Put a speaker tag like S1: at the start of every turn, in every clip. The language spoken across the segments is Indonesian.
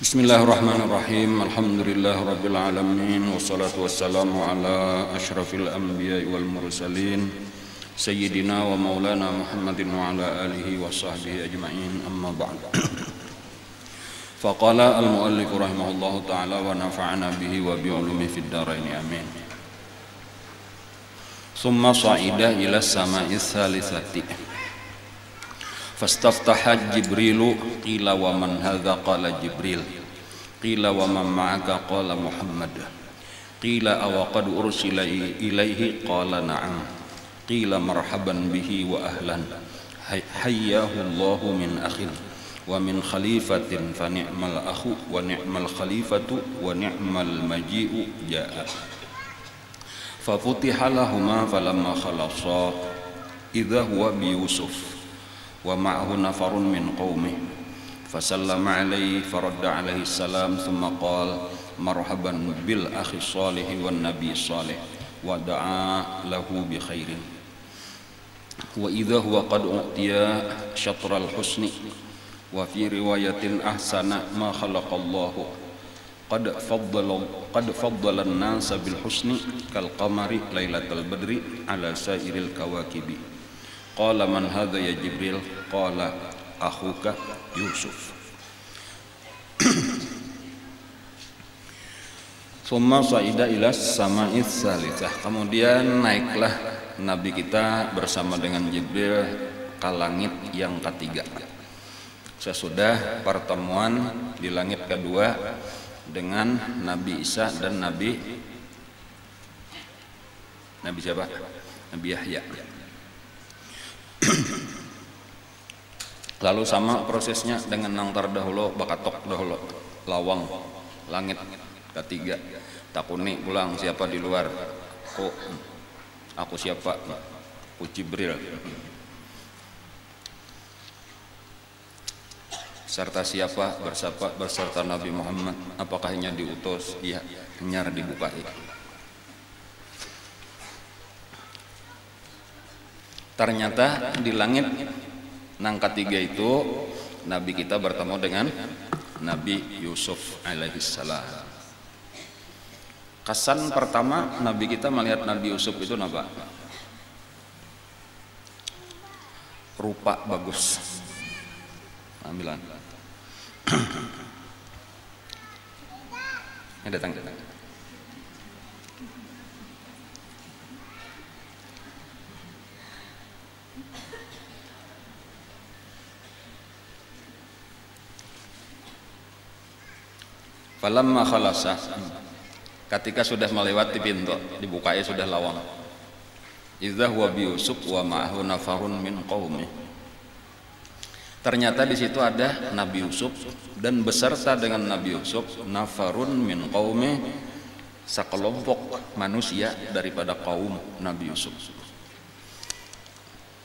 S1: Bismillahirrahmanirrahim. Alhamdulillahirabbil alamin wassalatu wassalamu ala asyrafil anbiya'i wal mursalin sayyidina wa maulana Muhammadin wa ala alihi wa sahbihi ajma'in. Amma ba'd. Faqala al-muallif rahimahullahu ta'ala wa nafa'ana bihi wa bi ulumihi fid dharain amin. Summa sa'ida ila as-sama'i ats-tsalitsati fastaftaha Jibrilu qila wa man hadza qala Jibril qila wa man ma'aka qala Muhammad qila aw qad ursila ilaihi qala na'am qila marhaban bihi wa ahlan hayyahu Allahu min akhin wa min khalifatin fa ni'mal akhu wa ni'mal khalifatu wa ni'mal maji'u ja'a fa futiha lahumā falamma khalasa idza huwa bi Yusuf wa ma'ahu nafarun min qaumih fasallama alaihi faradda alaihi salam thumma qala marhaban bil akhi salih wan nabi salih wa da'a lahu bi khairin wa idza huwa qad utiya syatral husni wa fi riwayatin ahsana ma khalaqallahu qad faddala an-nasa bil husni kal qamari lailatal badri ala sairil kawakibi. Qala man hadha ya Jibril qala akhuka Yusuf. Summa sa'ida ila sama'is salitsah, kemudian naiklah Nabi kita bersama dengan Jibril ke langit yang ketiga. Sesudah pertemuan di langit kedua dengan Nabi Isa dan Nabi siapa? Nabi Yahya. Lalu sama prosesnya dengan nang tardahulu bakatok dahulu lawang langit ketiga takuni pulang siapa di luar aku siapa aku Jibril serta siapa berserta Nabi Muhammad apakah hanya diutus iya nyar dibukai. Ternyata di langit nang ketiga itu Nabi kita bertemu dengan Nabi Yusuf alaihissalam. Kesan pertama Nabi kita melihat Nabi Yusuf itu apa? Rupa bagus. Ambilan. Ini datang. Falamma khalasa, ketika sudah melewati pintu dibukai sudah lawang idza huwa bi Yusuf wa ma'ahu nafarun min qaumi. Ternyata di situ ada Nabi Yusuf dan beserta dengan Nabi Yusuf nafarun min qaumi, sekelompok manusia daripada kaum Nabi Yusuf.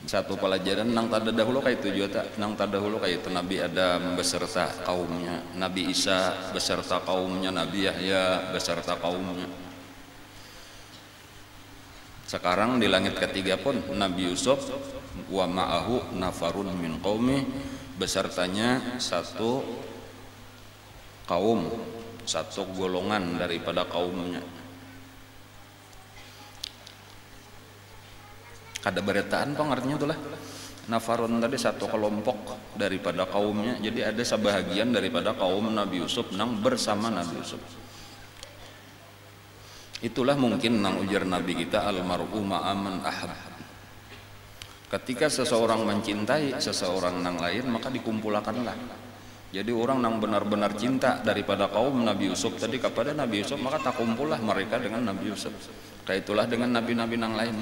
S1: Satu pelajaran nang tada dahulu kayak itu juga nang tada dahulu kayak itu Nabi Adam beserta kaumnya, Nabi Isa beserta kaumnya, Nabi Yahya beserta kaumnya. Sekarang di langit ketiga pun Nabi Yusuf wa ma'ahu nafarun min qaumi, besertanya satu kaum, satu golongan daripada kaumnya. Kada beretaan pengertiannya itulah nafarun tadi satu kelompok daripada kaumnya, jadi ada sebahagian daripada kaum Nabi Yusuf nang bersama Nabi Yusuf. Itulah mungkin nang ujar Nabi kita almar'u ma'aman ahab. Ketika seseorang mencintai seseorang nang lain maka dikumpulkanlah. Jadi orang nang benar-benar cinta daripada kaum Nabi Yusuf tadi kepada Nabi Yusuf maka tak kumpullah mereka dengan Nabi Yusuf. Kayak itulah dengan nabi-nabi nang lain.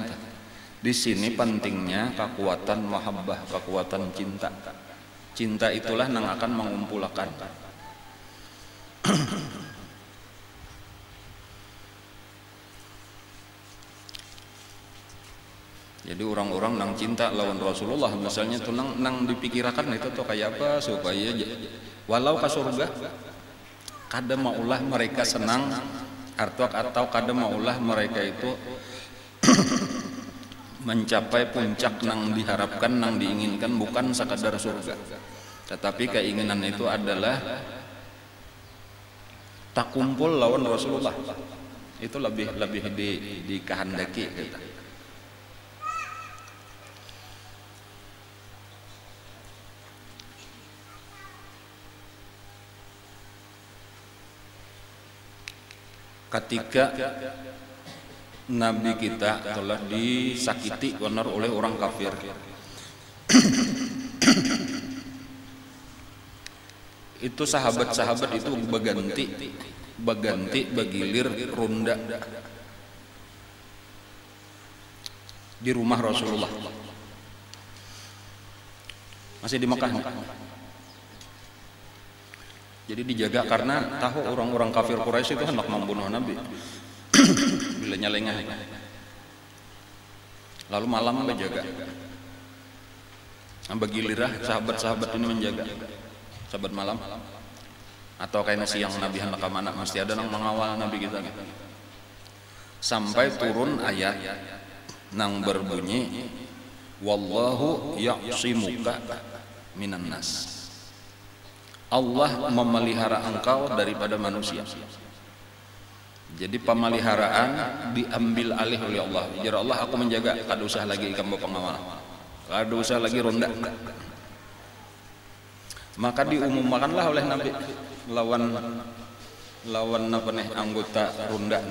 S1: Di sini pentingnya kekuatan mahabbah, kekuatan cinta. Cinta itulah yang akan mengumpulkan. Jadi orang-orang nang cinta lawan Rasulullah misalnya tuh nang dipikirkan itu tuh kayak apa supaya walau ke surga kada maulah mereka senang atau kada maulah mereka itu mencapai puncak nang diharapkan, nang diinginkan bukan sekadar surga, tetapi keinginan itu adalah tak kumpul lawan Rasulullah. Itu lebih dikehendaki gitu. Ketika Nabi kita telah disakiti benar oleh orang kafir, itu sahabat-sahabat itu begilir ronda di rumah Rasulullah, masih di Mekah. Jadi dijaga karena tahu orang-orang kafir Quraisy itu hendak membunuh Nabi bila nyalengah. Lalu malam menjaga, begilirah sahabat-sahabat ini menjaga. Sahabat malam atau kayaknya siang Nabi hendak ke mana, mesti ada yang mengawal Nabi kita gitu. Sampai turun ayat nang berbunyi wallahu ya'simuka minan nas. Allah memelihara engkau daripada manusia. Jadi pemeliharaan diambil alih oleh Allah. Jadi Allah, aku menjaga, kada usah lagi kamu pengawal, kada usah lagi ronda. Maka diumumkanlah oleh Nabi lawan apa nih anggota ronda,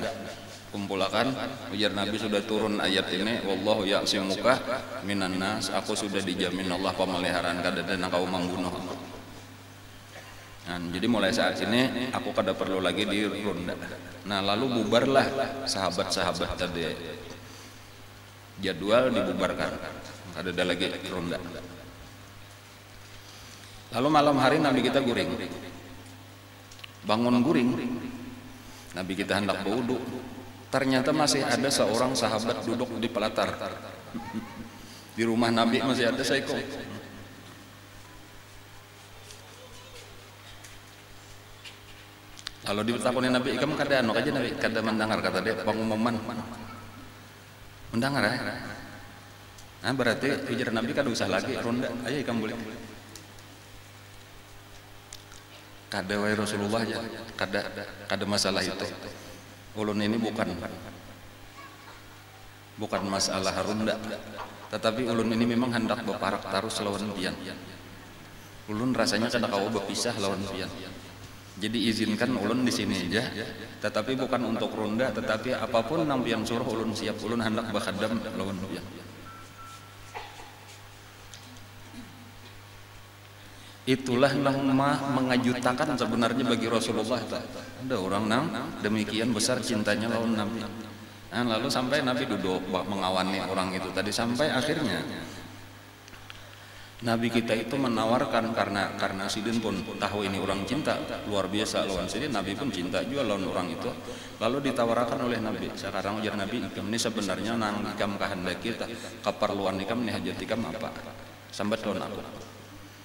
S1: kumpulkan ujar Nabi, sudah turun ayat ini wallahu ya'simuka minan nas, aku sudah dijamin Allah pemeliharaan kada dan engkau membunuh. Nah, jadi mulai saat ini aku kada perlu lagi di ronda. Nah, lalu bubarlah sahabat-sahabat tadi, jadwal dibubarkan, kada ada lagi ronda. Lalu malam hari Nabi kita guring, bangun guring, Nabi kita hendak berwudu, ternyata masih ada seorang sahabat duduk di pelatar. Di rumah Nabi masih ada saiko. Kalau ditakoni Nabi, kamu kada anu aja Nabi, kada mendengar kata dia pengumuman. Mendengar ya? Nah, berarti ujar Nabi kada usah lagi ronda, ayo kamu boleh. Kada wae Rasulullah aja, kada masalah itu. Ulun ini bukan masalah ronda, tetapi ulun ini memang hendak beparak tarus lawan pian. Ulun rasanya kada kau berpisah lawan pian. Jadi izinkan ulun di sini aja, tetapi bukan untuk ronda, tetapi apapun nang pian suruh ulun siap, ulun hendak bakhadam lawan pian. Itulah nang mengajutakan sebenarnya bagi Rasulullah. Ada orang nang demikian besar cintanya lawan Nabi. Nah, lalu sampai Nabi duduk mengawani orang itu tadi, sampai akhirnya Nabi kita itu menawarkan, karena Sidin pun tahu ini orang cinta luar biasa lawan Sidin, Nabi pun cinta juga lawan orang itu. Lalu ditawarkan oleh Nabi, sekarang ujar Nabi, ikam ini sebenarnya nang ikam kehendaki kita, keperluan ikam nih hajat ikam apa? Sambat lawan aku.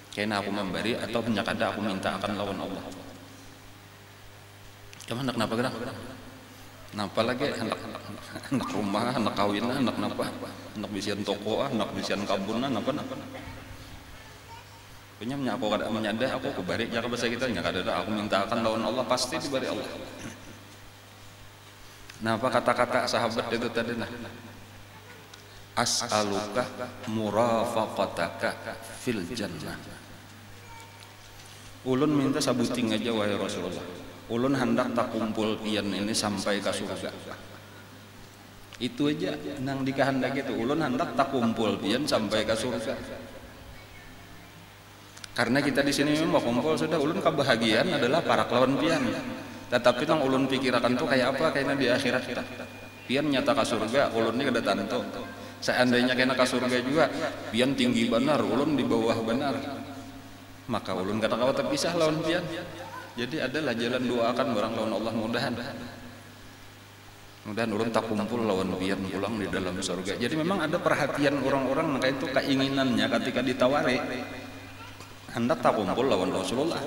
S1: Kena aku memberi atau penyakada aku minta akan lawan Allah. Kamu hendak napa gerak? Napa lagi hendak rumah, hendak kawin, hendak napa? Hendak bisian toko, hendak bisian kabun, napa? Punya aku kada menyadah, aku kubari jaka bahasa kita nya kada ada, aku minta akan lawan Allah, pasti diberi Allah. Nah, apa kata-kata sahabat itu tadi nah? As'aluka murafaqataka fil jannah. Ulun minta sabuting aja wahai Rasulullah. Ulun hendak tak kumpul pian ini sampai ke surga. Itu aja nang dikehendaki itu. Ulun hendak tak kumpul pian sampai ke surga. Karena kita di sini memang kumpul sudah, ulun kebahagiaan adalah para kelawan pian. Tetapi nang ulun pikirkan tuh kayak apa kayaknya di akhirat kita. Pian nyata ke surga, ulun ini kada tantu. Seandainya kena ke surga juga, pian tinggi benar, ulun di bawah benar. Maka ulun kata kau terpisah lawan pian. Jadi adalah jalan doakan barang lawan Allah, mudahan ulun tak kumpul lawan pian pulang di dalam surga. Jadi memang ada perhatian orang-orang maka itu keinginannya ketika ditawari hendak tak kumpul lawan Rasulullah.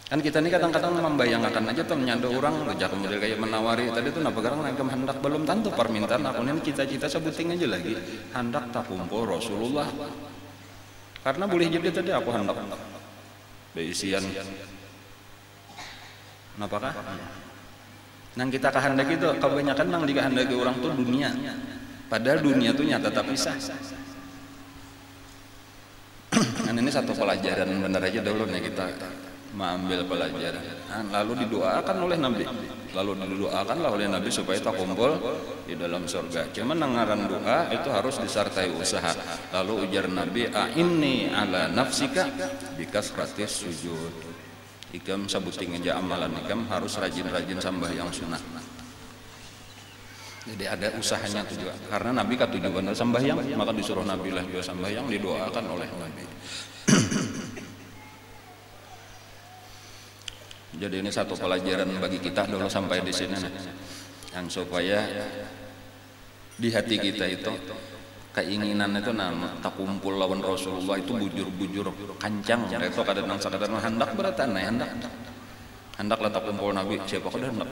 S1: Kan kita ini kadang-kadang membayangkan aja tuh menyanda orang ngejak model kayak menawari tadi tuh napa garang nangkem hendak belum tentu permintaan aku ini cita-cita sebuting aja lagi hendak tak kumpul Rasulullah. Karena boleh jadi tadi aku hendak beisian Napakah? Nang kita kehendaki itu kebanyakan nang dikehendaki orang tuh dunia. Padahal dunia tuh nyata tapi pisah. Nah, ini satu pelajaran benar aja dulu nih kita mengambil pelajaran. Nah, lalu didoakan oleh Nabi. Lalu didoakanlah oleh Nabi supaya tak kumpul di dalam surga. Cuma nangaran doa itu harus disertai usaha. Lalu ujar Nabi, "A'inni ala nafsika bikasratis sujud." Ikam sabuting aja amalan ikam harus rajin-rajin sambahyang sunnah. Jadi ada usahanya tuh juga. Karena Nabi katujuan sambahyang, maka disuruh Nabi lah juga sambahyang, didoakan oleh Nabi. Jadi ini satu pelajaran bagi kita dulu sampai di sini, yang supaya di hati kita itu keinginan itu tak kumpul lawan Rasulullah itu bujur-bujur kancang. Itu kadang sakadar hendak beratan, hendaklah tak kumpul Nabi siapa kada hendak.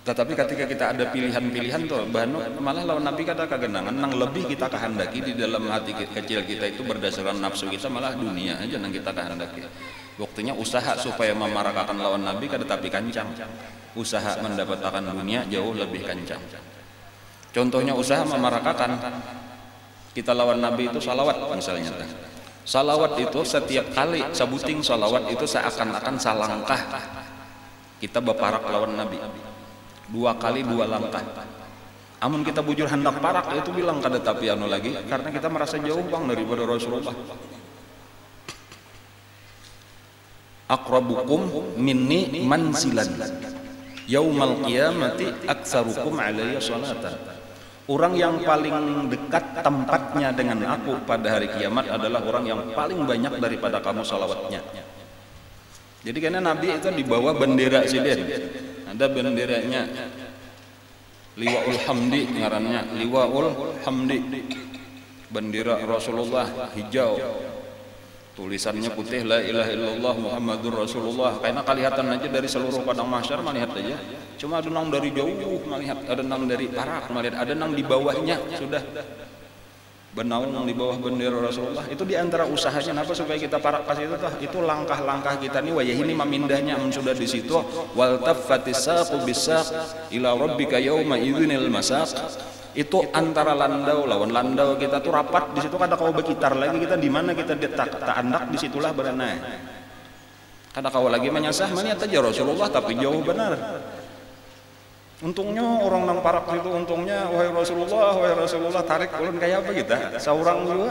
S1: Tetapi ketika kita ada pilihan-pilihan tuh, malah lawan Nabi kada kagenangan, nang lebih kita kehendaki di dalam hati kecil kita itu berdasarkan nafsu kita malah dunia aja nang kita kehendaki. Waktunya usaha supaya memarakakan lawan Nabi kada tapi kancang. Usaha mendapatkan dunia jauh lebih kancang. Contohnya usaha memarakakan kita lawan Nabi itu salawat misalnya. Salawat itu setiap kali sabuting salawat itu seakan-akan salangkah kita beparak lawan Nabi. 2 kali 2 langkah. Amun kita bujur hendak parak itu bilang kada tapi anu lagi karena kita merasa jauh bang daripada Rasulullah. Aqrabukum minni manzilan yaumal qiyamati aktsarukum alayya salatan. Orang yang paling dekat tempatnya dengan aku pada hari kiamat adalah orang yang paling banyak daripada kamu salawatnya. Jadi karena Nabi itu dibawa bendera siden. Ada benderanya Liwaul Hamdi ngarannya, Liwaul Hamdi. Bendera Rasulullah hijau. Tulisannya putih, la ilaha illallah Muhammadur Rasulullah. Karena kelihatan aja dari seluruh padang mahsyar melihat aja. Cuma ada nang dari jauh melihat, ada nang dari parak melihat, ada nang di bawahnya sudah benaung di bawah bendera Rasulullah. Itu diantara usahanya kenapa supaya kita parak pas itu langkah-langkah kita nih wayah ini memindahnya sudah di situ wal taffatis saqu bisaq ila rabbika yauma idzinil masaq. Itu antara landau lawan landau kita tuh rapat di situ kada kau berkitar lagi kita di mana kita tak andak disitulah berenai. Kada kau lagi menyasah maniat aja Rasulullah tapi jauh benar. Untungnya orang nang parak itu untungnya wahai Rasulullah tarik ulun kayak apa kita seorang juga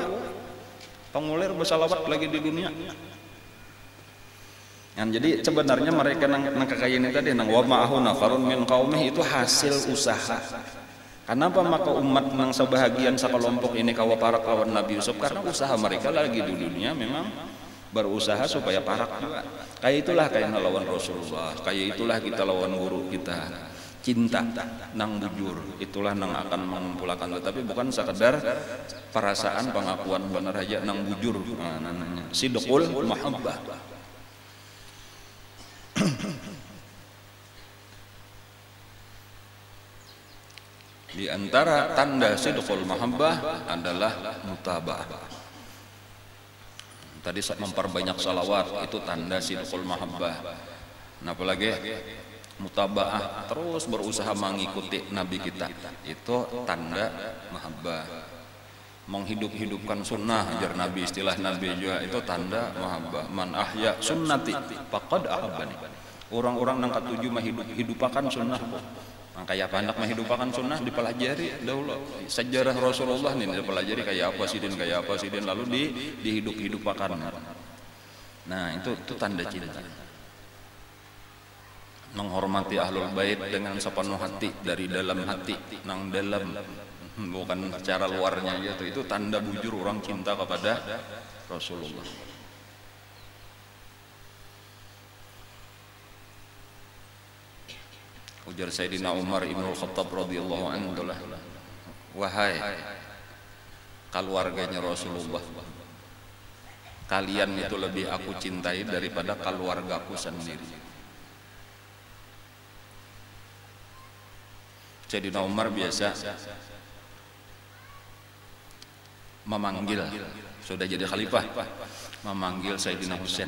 S1: pengulir bersalawat lagi di dunia. Jadi sebenarnya mereka nang kakayin tadi nang wa ma'ahu nafarun min qaumih itu hasil usaha. Kenapa maka umat nang sebahagian sakelompok ini kawa parak lawan Nabi Yusuf? Karena usaha mereka lagi di dunia memang berusaha supaya parak juga. Kayak itulah kayak lawan Rasulullah. Kayak itulah kita lawan guru kita. Cinta nang bujur itulah nang akan mengumpulkan, tapi bukan sekedar perasaan pengakuan benar aja nang bujur. Namanya sidqul mahabbah. Di antara tanda sidqul mahabbah adalah mutaba'ah. Tadi memperbanyak salawat itu tanda sidqul mahabbah. Nah, apalagi mutaba'ah terus berusaha mengikuti Nabi kita itu tanda mahabbah. Menghidup-hidupkan sunnah ajar Nabi, istilah Nabi juga itu tanda mahabbah. Man ahya sunnati faqad ahabbani. Orang-orang nang katuju menghidupakan sunnah. Kayak apa hendak menghidupakan sunnah dipelajari dahulu sejarah Rasulullah nih dipelajari kayak apa sih lalu dihidup-hidupakan. Nah itu tanda cinta. Menghormati ahlul bait dengan sepenuh hati dari dalam hati nang dalam bukan secara luarnya gitu. Itu tanda bujur orang cinta kepada Rasulullah. Ujar Sayyidina Umar Ibn Khattab radhiyallahu anhu, wahai keluarganya Rasulullah, kalian itu lebih aku cintai daripada keluargaku sendiri. Sayyidina Umar biasa memanggil, sudah jadi khalifah, memanggil Sayyidina Husain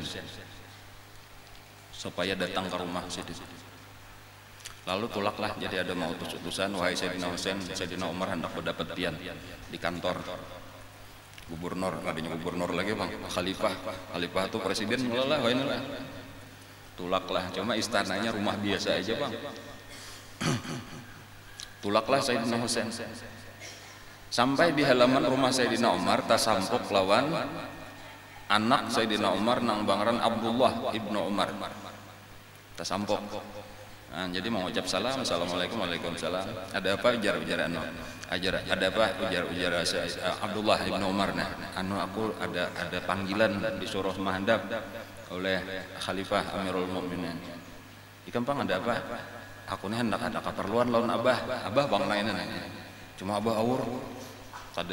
S1: supaya datang ke rumah Sidin. Lalu tulaklah, jadi ada mau utusan, wahai Sayyidina Husain, Sayyidina Umar hendak mendapat pian di kantor gubernur, adanya gubernur lagi bang, khalifah itu presiden, lah, inilah. Tulaklah, cuma istananya rumah biasa aja bang. Tulaklah Sayyidina Husain. Sampai di halaman rumah Sayyidina Umar, tasampuk lawan anak Sayyidina Umar nang bangran Abdullah ibnu Umar. Tasampuk. Nah, jadi mau ucap salam, assalamualaikum, waalaikumsalam. Ada apa ujar ada apa ujar Abdullah ibnu Umar. Nah, aku ada panggilan disuruh menghadap oleh Khalifah Amirul Mukminin. Ikan pang ada apa? Aku nih hendak ada keperluan lawan abah bang lainnya. Cuma abah awur. Kada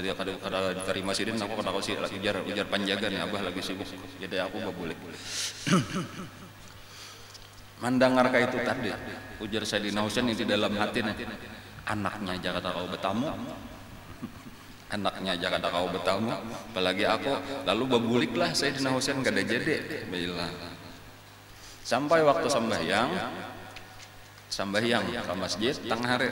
S1: diterima Sidin, aku ujar panjaga nih, abah lagi sibuk. Jadi aku boleh. Mendengar itu tadi, ujar Sayyidina Husain di dalam hati nih, anaknya Jakarta kau bertamu, apalagi aku. Lalu babuliklah Sayyidina Husain kada jadi, bila sampai waktu sambahyang ke masjid tengah hari.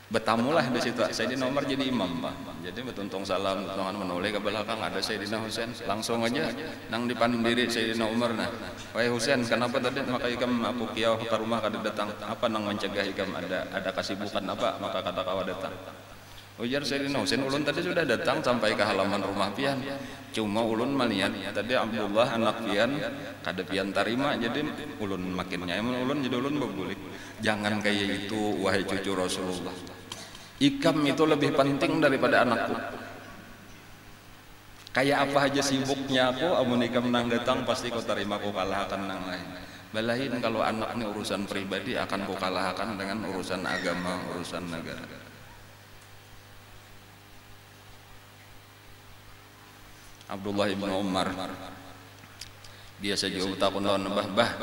S1: Bertamulah di situ Sayyidina Umar jadi imam pak. Jadi betuntung salam tuntungan menoleh ke belakang, ada Sayyidina Husain, langsung aja nang dipandu diri Sayyidina Umar. Nah, wahai Husain, kenapa tadi maka ikam aku kiau ke rumah kada datang, apa nang mencegah ikam, ada kesibukan apa maka kata kau datang? Ujar Sayyidina Husain, ulun tadi sudah datang sampai ke halaman rumah pian, cuma ulun melihat tadi Abdullah anak pian kada pian tarima, jadi ulun makin nyaman, jadi ulun berbulik. Jangan kayak itu wahai cucu Rasulullah, ikam itu lebih penting daripada anakku. Kayak apa aja sibuknya aku, amun ikam nang datang pasti kau terima, kau kalahkan nang lain. Balain kalau anak ini urusan pribadi akan kau kalahkan dengan urusan agama, urusan negara. Abdullah ibnu Umar biasa jauh takun lawan bah,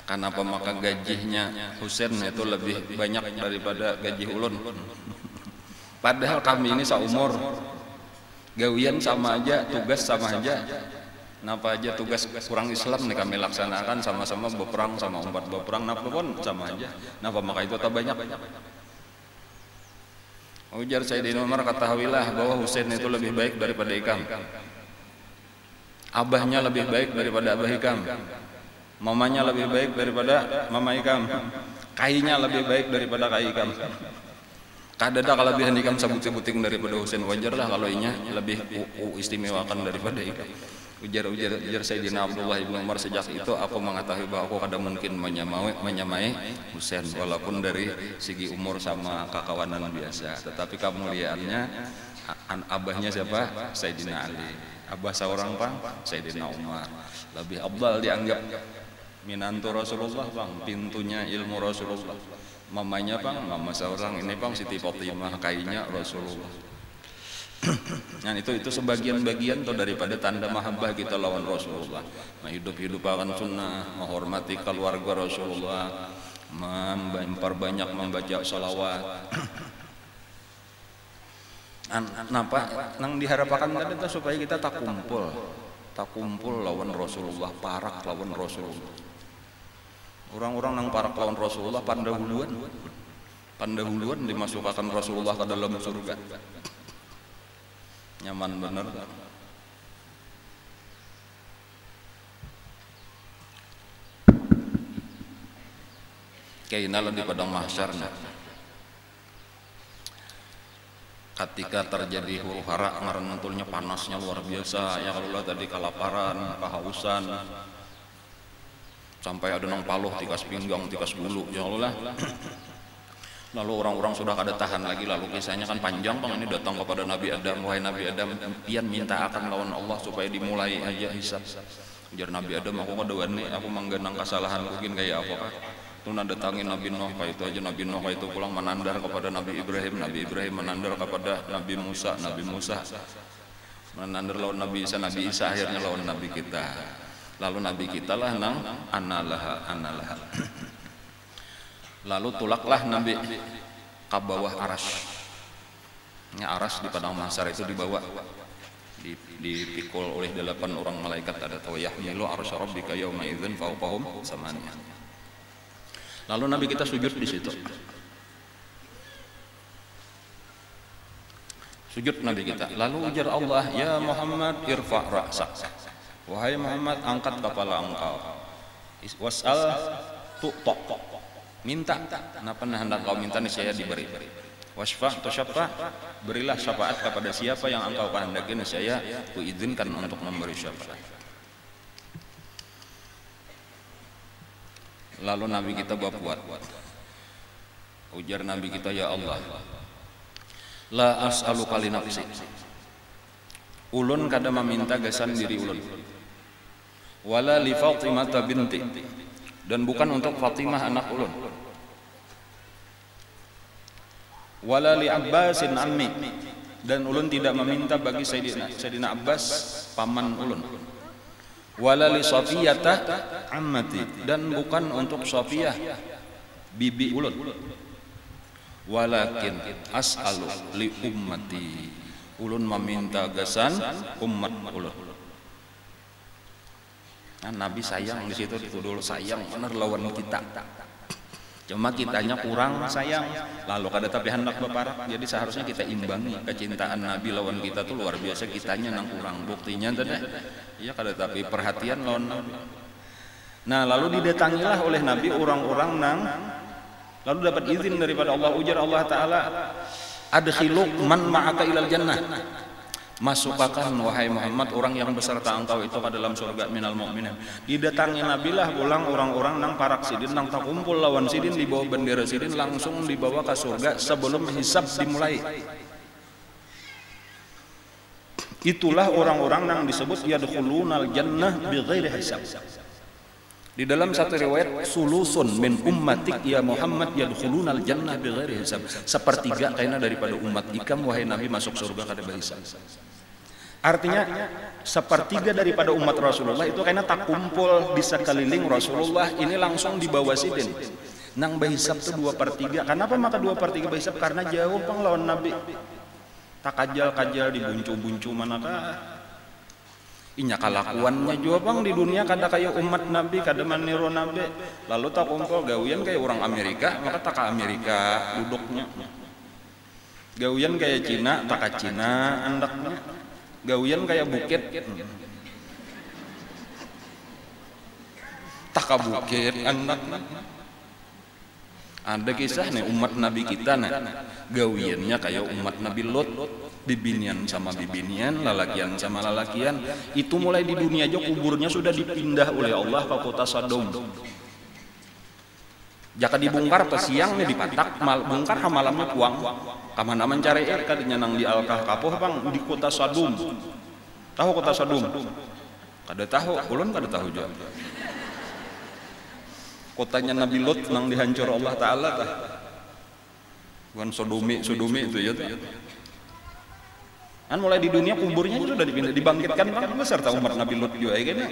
S1: kenapa maka gajinya Husain itu lebih banyak daripada gaji ulun? Padahal kami ini seumur, gawian sama aja, tugas sama aja. Napa aja tugas kurang Islam nih kami laksanakan, sama-sama berperang, sama umat berperang, napa pun sama aja. Napa maka itu tak banyak? Ujar Sayyidina Umar, ketahuilah bahwa Husain itu lebih baik daripada ikam. Abahnya lebih baik daripada abah ikam. Mamanya lebih baik daripada mama ikam. Kainya lebih baik daripada kai ikam. Kada ada kelebihan ikam sabuting-buting daripada Husain. Wajarlah kalau inya lebih istimewakan daripada ikam. Ujar Sayyidina Abdullah ibnu Umar, sejak itu aku mengetahui bahwa aku kada mungkin menyamai Husain, walaupun dari segi umur sama kakawanan biasa, tetapi kemuliaannya abahnya siapa? Sayyidina Ali. Abah seorang pang Sayyidina Umar. Lebih abdal dianggap minantu Rasulullah bang, pintunya ilmu Rasulullah. Mamanya bang, mama seorang ini bang Siti Fatimah, kainya Rasulullah. Nah itu sebagian-bagian tuh daripada tanda mahabbah kita lawan Rasulullah. Hidup akan sunnah, menghormati keluarga Rasulullah, memperbanyak membaca salawat. Napa nang diharapkan tadi itu supaya kita tak kumpul lawan Rasulullah, parak lawan Rasulullah. Orang-orang nang parak lawan Rasulullah pandahuluan dimasukkan Rasulullah ke dalam surga. Nyaman bener. Kainala di padang mahsyar. Ketika terjadi huru hara, ngarantulnya panasnya luar biasa, ya kalau tadi kelaparan, kehausan, sampai ada nang paluh tikas pinggang, tikas bulu, ya Allah. Lalu orang-orang sudah kada tahan lagi, lalu kisahnya kan panjang bang, ini datang kepada Nabi Adam, wahai Nabi Adam, pian minta akan lawan Allah supaya dimulai aja hisab. Ujar Nabi Adam, aku kada wani, aku manggenang kesalahan mungkin kayak apa kah? Tuna datangin Nabi Nuh, kayak itu aja Nabi Nuh kayak itu pulang menandar kepada Nabi Ibrahim menandar kepada Nabi Musa menandar lawan Nabi Isa akhirnya lawan Nabi kita. Lalu Nabi kita lah nang analaha. Lalu tulaklah Nabi ke bawah aras. Aras di padang mahsyar itu dibawa dipikul oleh 8 orang malaikat, ada tahu yahmilu arsy rabbika yauma idzin fawqahum samaniyah. Lalu Nabi kita sujud di situ. Sujud Nabi kita. Lalu ujar Allah, ya Muhammad irfa' ra'sak. Wahai Muhammad, angkat kepala engkau. Was'al tu'ta. Minta. Apa hendak kau minta niscaya diberi. Wasfa' tusyaffa, berilah syafaat kepada siapa yang engkau kehendaki niscaya kuizinkan untuk memberi syafaat. Lalu Nabi kita berbuat. Ujar Nabi kita, ya Allah, la as'aluka li nafsi. Ulun kada meminta gasan diri ulun. Wala li Fatimah binti, dan bukan untuk Fatimah anak ulun. Wala li Abbasin ammi, dan ulun tidak meminta bagi Sayyidina Abbas paman ulun. Wala li Safiyata ammati, dan bukan untuk Safiyah bibi ulun. Walakin as'alu li ummati, ulun meminta gasan umat ulun. Nah, Nabi sayang di situ, dituduh sayang bener lawan kita. Cuma kitanya kurang sayang, lalu kada tapi hendak beparak. Jadi seharusnya kita imbangi kecintaan Nabi lawan kita tuh luar biasa, kitanya nang kurang. Buktinya tadi ya kada tapi perhatian lawan Nabi. Nah, lalu didatangilah oleh Nabi orang-orang nang, lalu dapat izin daripada Allah. Ujar Allah Ta'ala, adkhiluk man ma'aka ilal jannah, masukkan wahai Muhammad orang yang beserta engkau itu ke dalam surga minal mu'minin. Didatangi Nabi lah pulang orang-orang nang parak sidin, nang takumpul lawan sidin, dibawa bendera sidin, langsung dibawa ke surga sebelum hisab dimulai. Itulah orang-orang nang disebut yadkhulunal jannah bighairi hisab. Di dalam satu riwayat, sulusun min ummatik ya Muhammad yadkhulunal jannah bighairi hisab. Sepertiga kayaknya daripada umat ikam wahai Nabi masuk surga kada hisab. Artinya sepertiga daripada umat Rasulullah itu kayaknya tak kumpul di sekeliling Rasulullah ini langsung dibawa sidin. Nang bahisab tuh 2/3. Kenapa maka 2/3 bahisab? Karena jauh pang lawan Nabi. Tak kajal-kajal dibuncu-buncu manakah. Inya kalakuannya juga bang di dunia kada kayak umat Nabi, kada meniru Nabi. Lalu tak kumpul gawian kayak orang Amerika, maka tak ke Amerika duduknya. Gawian kayak Cina, tak ke Cina andaknya. Gawian kayak bukit, tak ke bukit andaknya. Ada kisah nih umat Nabi kita nih, gawiannya kayak umat Nabi Lot, bibinian sama bibinian, lalakian sama lalakian. Itu mulai di dunia aja kuburnya sudah dipindah oleh Allah ke kota Sodom. Jaka dibongkar pas siangnya dipatak, bongkar malamnya puang. Kamana mencari kadinya nang di Al-Kahf bang di kota Sodom. Tahu kota Sodom? Kada tahu, ulun kada tahu juga. Kotanya Nabi Lot nang dihancur Allah Ta'ala tah. Bukan Sodomi itu ya. Kan mulai di dunia kuburnya sudah dipindah, dibangkitkan bang beserta umat Nabi Lot juga ya kan.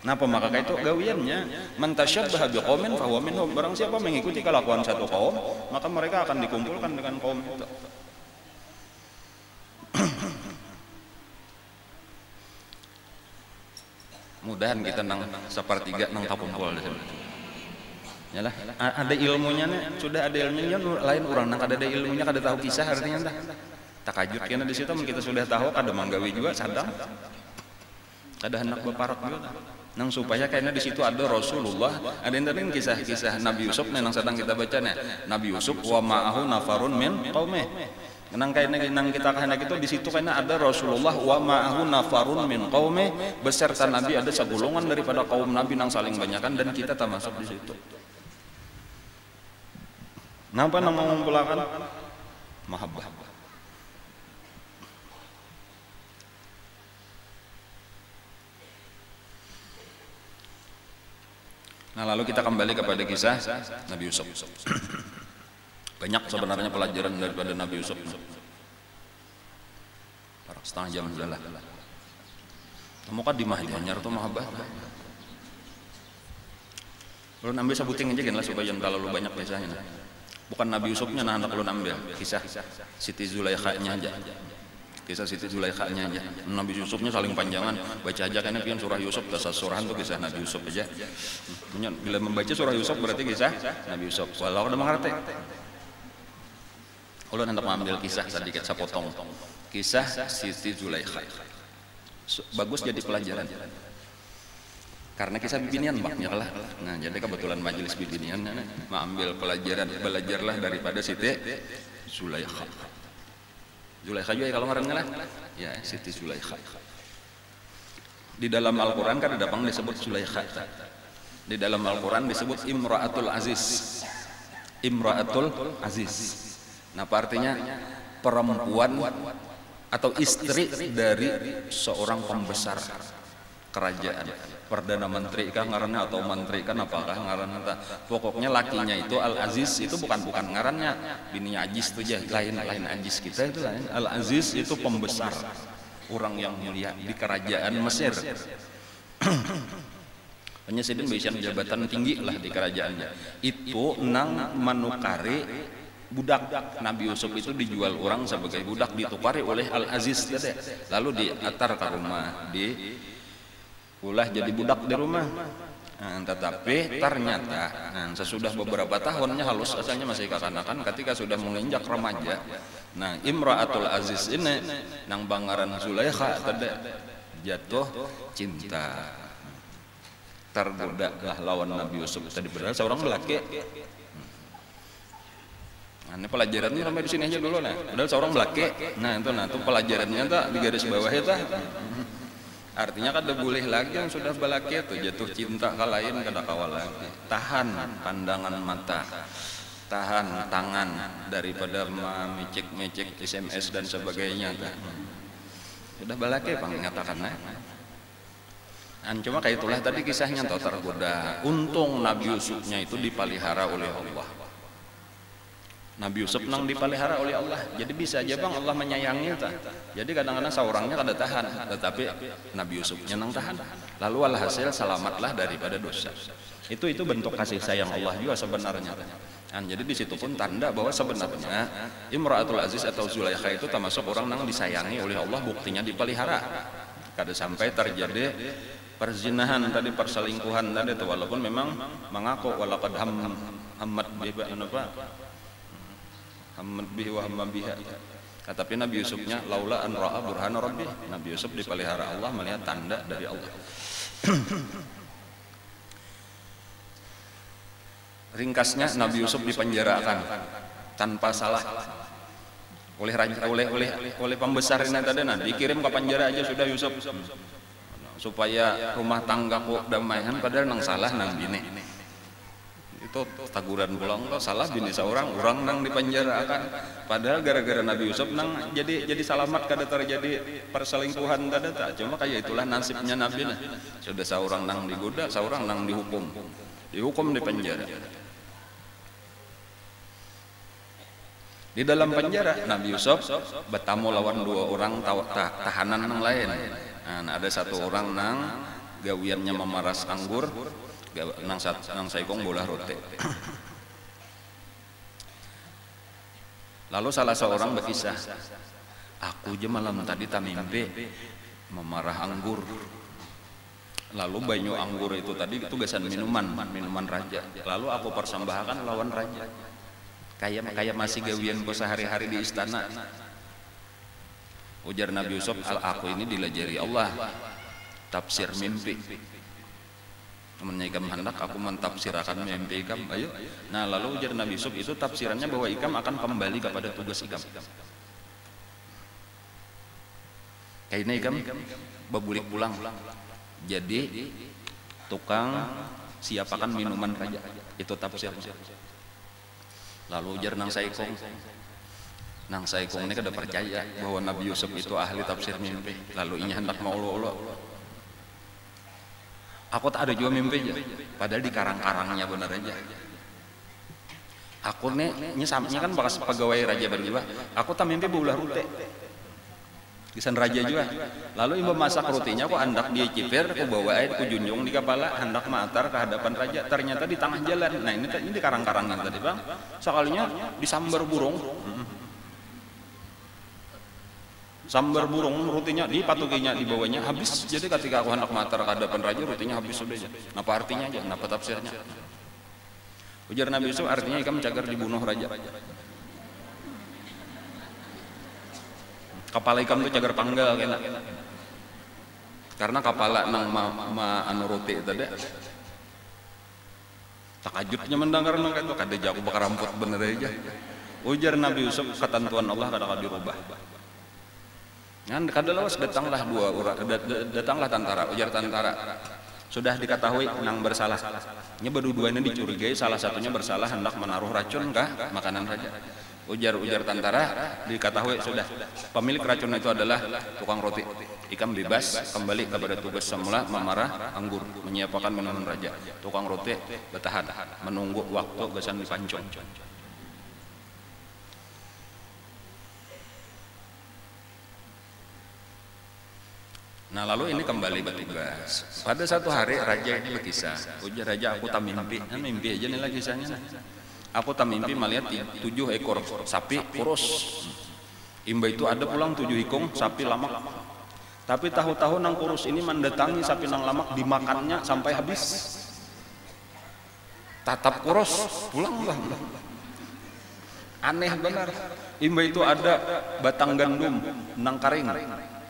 S1: Napa maka itu gawiannya man tasyabbaha biqaumin fa huwa minhum. Barang siapa mengikuti kelakuan satu kaum, maka mereka akan dikumpulkan dengan kaum itu. Mudahan kita nang sepertiga nang takumpul di sini. Yalah, ada ilmunya nih, sudah ada ilmunya lain orang nang kada ada ilmunya kada tahu kisah artinya entah. Takajut kena di situ kita sudah tahu kada manggawi juga sadang. Kada hendak beparak juga. Nang supaya kayaknya di situ ada Rasulullah, ada yang kisah-kisah Nabi Yusuf nang sedang kita baca nih. Nabi Yusuf wa ma'ahu nafarun min qaumih. Nang kayaknya nang kita kehendak itu di situ kayaknya ada Rasulullah wa ma'ahu nafarun min qaumih, beserta Nabi ada segolongan daripada kaum Nabi nang saling banyakan dan kita termasuk di situ. Napa nang mengumpulkan mahabbah. Nah, lalu kita kembali kepada kisah Nabi Yusuf. Banyak sebenarnya pelajaran daripada Nabi Yusuf. Setengah jam jalan. Kamu kan di Mahdianyar tuh mahabbah. Belum ambil sebuting aja kan lah supaya jangan terlalu banyak kisahnya. Bukan Nabi Yusufnya nah hendak ulun ambil kisah Siti Zulaikha-nya aja. kisah Siti Zulaikhanya aja. Nabi Yusufnya saling panjangan, baca aja kan pian surah Yusuf, dasar surahan tuh kisah Nabi Yusuf aja. Bila membaca surah Yusuf berarti kisah Nabi Yusuf. Walau udah mengerti. Ulun hendak mengambil kisah sedikit sapotong. Kisah Siti Zulaikha. Bagus jadi pelajaran. Karena kisah bibinian maknya lah. Nah, jadi kebetulan majelis bibinian mengambil pelajaran, belajarlah daripada Siti Zulaikha. Zulaikha juga kalau ngarannya lah. Ya, Siti Zulaikha. Di dalam Al-Qur'an kan ada pang disebut Zulaikha. Di dalam Al-Qur'an disebut Imra'atul Aziz. Imra'atul Aziz. Nah, apa artinya? Perempuan atau istri dari seorang pembesar kerajaan, perdana menteri kah ngarannya atau menteri kan apakah ngarannya? Pokoknya lakinya itu Al Aziz itu bukan ngarannya, bininya Aziz itu aja, lain Aziz kita itu lain. Al Aziz itu pembesar, orang yang mulia di kerajaan Mesir. Presiden bisa jabatan tinggi lah di kerajaannya. Itu nang manukari budak. Nabi Yusuf itu dijual orang sebagai budak, ditukari oleh Al Aziz tadi. Lalu diatar ke rumah, ulah jadi budak di rumah. Nah, tetapi ternyata sesudah beberapa tahunnya halus asalnya masih kekanakan, ketika sudah menginjak remaja, nah Imra'atul Aziz ini nang bangaran Zulaikha tadi jatuh cinta, tergoda lah lawan Nabi Yusuf tadi, padahal seorang lelaki. Nah, ini pelajarannya sampai di sini aja dulu nah. Padahal seorang lelaki. Nah, itu pelajarannya tak di garis bawah itu. Artinya kan boleh lagi yang sudah balaki itu jatuh cinta ke lain kada kawal lagi. Tahan pandangan mata, tahan tangan daripada memecek SMS dan sebagainya. Sudah balaki pang ngatakan nah. Cuma kayak itulah tadi kisahnya tau tergoda. Untung Nabi Yusufnya itu dipelihara oleh Allah. Nabi Yusuf nang dipelihara oleh Allah, jadi bisa aja bang Allah menyayangi ta. Jadi kadang-kadang seorangnya kada tahan, tetapi Nabi Yusufnya nang tahan. Lalu alhasil selamatlah daripada dosa. Itu bentuk kasih sayang Allah juga sebenarnya. Jadi di situ pun tanda bahwa sebenarnya Imra'atul Aziz atau Zulaikha itu termasuk orang nang disayangi oleh Allah, buktinya dipelihara. Kada sampai terjadi perzinahan tadi, perselingkuhan tadi, walaupun memang mengaku walaqad hammat bihi wa hamma biha. Tapi Nabi Yusufnya laula an ra'a burhana rabbi. Nabi Yusuf dipelihara Allah melihat tanda dari Allah. Ringkasnya Nabi Yusuf dipenjarakan tanpa salah oleh pembesar ini tadi, dikirim ke penjara aja sudah Yusuf supaya rumah tanggaku damaian, padahal nang salah nang bini. Itu taguran pulang kok salah bini seorang orang nang dipenjarakan, padahal gara-gara Nabi Yusuf nang jadi selamat kada terjadi perselingkuhan tadi tak. Cuma kayak itulah nasibnya Nabi nah. Sudah seorang nang digoda, seorang nang dihukum di penjara. Di dalam penjara Nabi Yusuf bertamu lawan dua orang tahanan yang lain. Nah, ada satu orang nang gawiannya memaras anggur, nang saikong bolah roti. Lalu salah seorang berkisah, aku aja malam tadi tak mimpi memarah anggur. Lalu banyu anggur itu tadi tugasan minuman raja. Lalu aku persembahkan lawan raja. Kayak masih gawian ku sehari-hari di istana. Ujar Nabi Yusuf, aku ini dilajari Allah tafsir mimpi. Temannya ikam hendak aku mentafsirkan mimpi ikam, ayo. Nah lalu ujar Nabi Yusuf itu tafsirannya bahwa ikam akan kembali kepada tugas ikam. Kayaknya ikam babulik pulang, jadi tukang siapakan minuman raja. Itu tafsir. Lalu ujar nang saikong ini kada percaya bahwa Nabi Yusuf itu ahli tafsir mimpi. Lalu ini hendak mau lo. Aku tak ada juga mimpi aja, padahal di karang-karangnya benar aja. Aku nih samanya kan bekas pegawai raja berjiwa. Aku tak mimpi bolah rute. Kisan raja juga. Lalu ibu masak rotinya, aku hendak dia cipir, aku bawa air, aku junjung di kepala, hendak matar ke hadapan raja. Ternyata di tengah jalan. Nah ini di karang-karangnya tadi bang. Sekalinya disambar burung. sambar burung rutinnya dipatukinya di bawahnya habis. Jadi ketika aku hendak matar ke hadapan raja rutinnya habis sudah aja. Apa artinya aja, apa tafsirnya? Ujar Nabi Yusuf, artinya ikam cagar dibunuh raja. Kepala ikam tuh cagar panggal kena. Karena kepala nang anu roti tadi. Takajutnya mendengar nang itu kada jago bakar ramput bener aja. Ujar Nabi Yusuf, ketentuan Allah kada dirubah. Kan kada lawas datanglah dua orang, datanglah tentara. Ujar tentara, sudah diketahui nang bersalah. Nya berdua-duanya dicurigai salah satunya bersalah hendak menaruh racun kah makanan raja. Ujar tentara, diketahui sudah pemilik racun itu adalah tukang roti. Ikam bebas kembali kepada tugas semula memarah anggur, menyiapkan minuman raja. Tukang roti bertahan menunggu waktu gesan dipancung. Nah lalu ini kembali bertugas. Pada satu hari raja ini berkisah. Ujar raja, aku tak mimpi. Nah, mimpi aja nih lah kisahnya. Aku tak mimpi melihat 7 ekor sapi kurus. Imba itu ada pulang 7 hikung sapi lamak. Tapi tahu-tahu nang kurus ini mendatangi sapi nang lamak, dimakannya sampai habis. Tatap kurus pulang lah. Aneh benar. Imba itu ada batang gandum nang karing.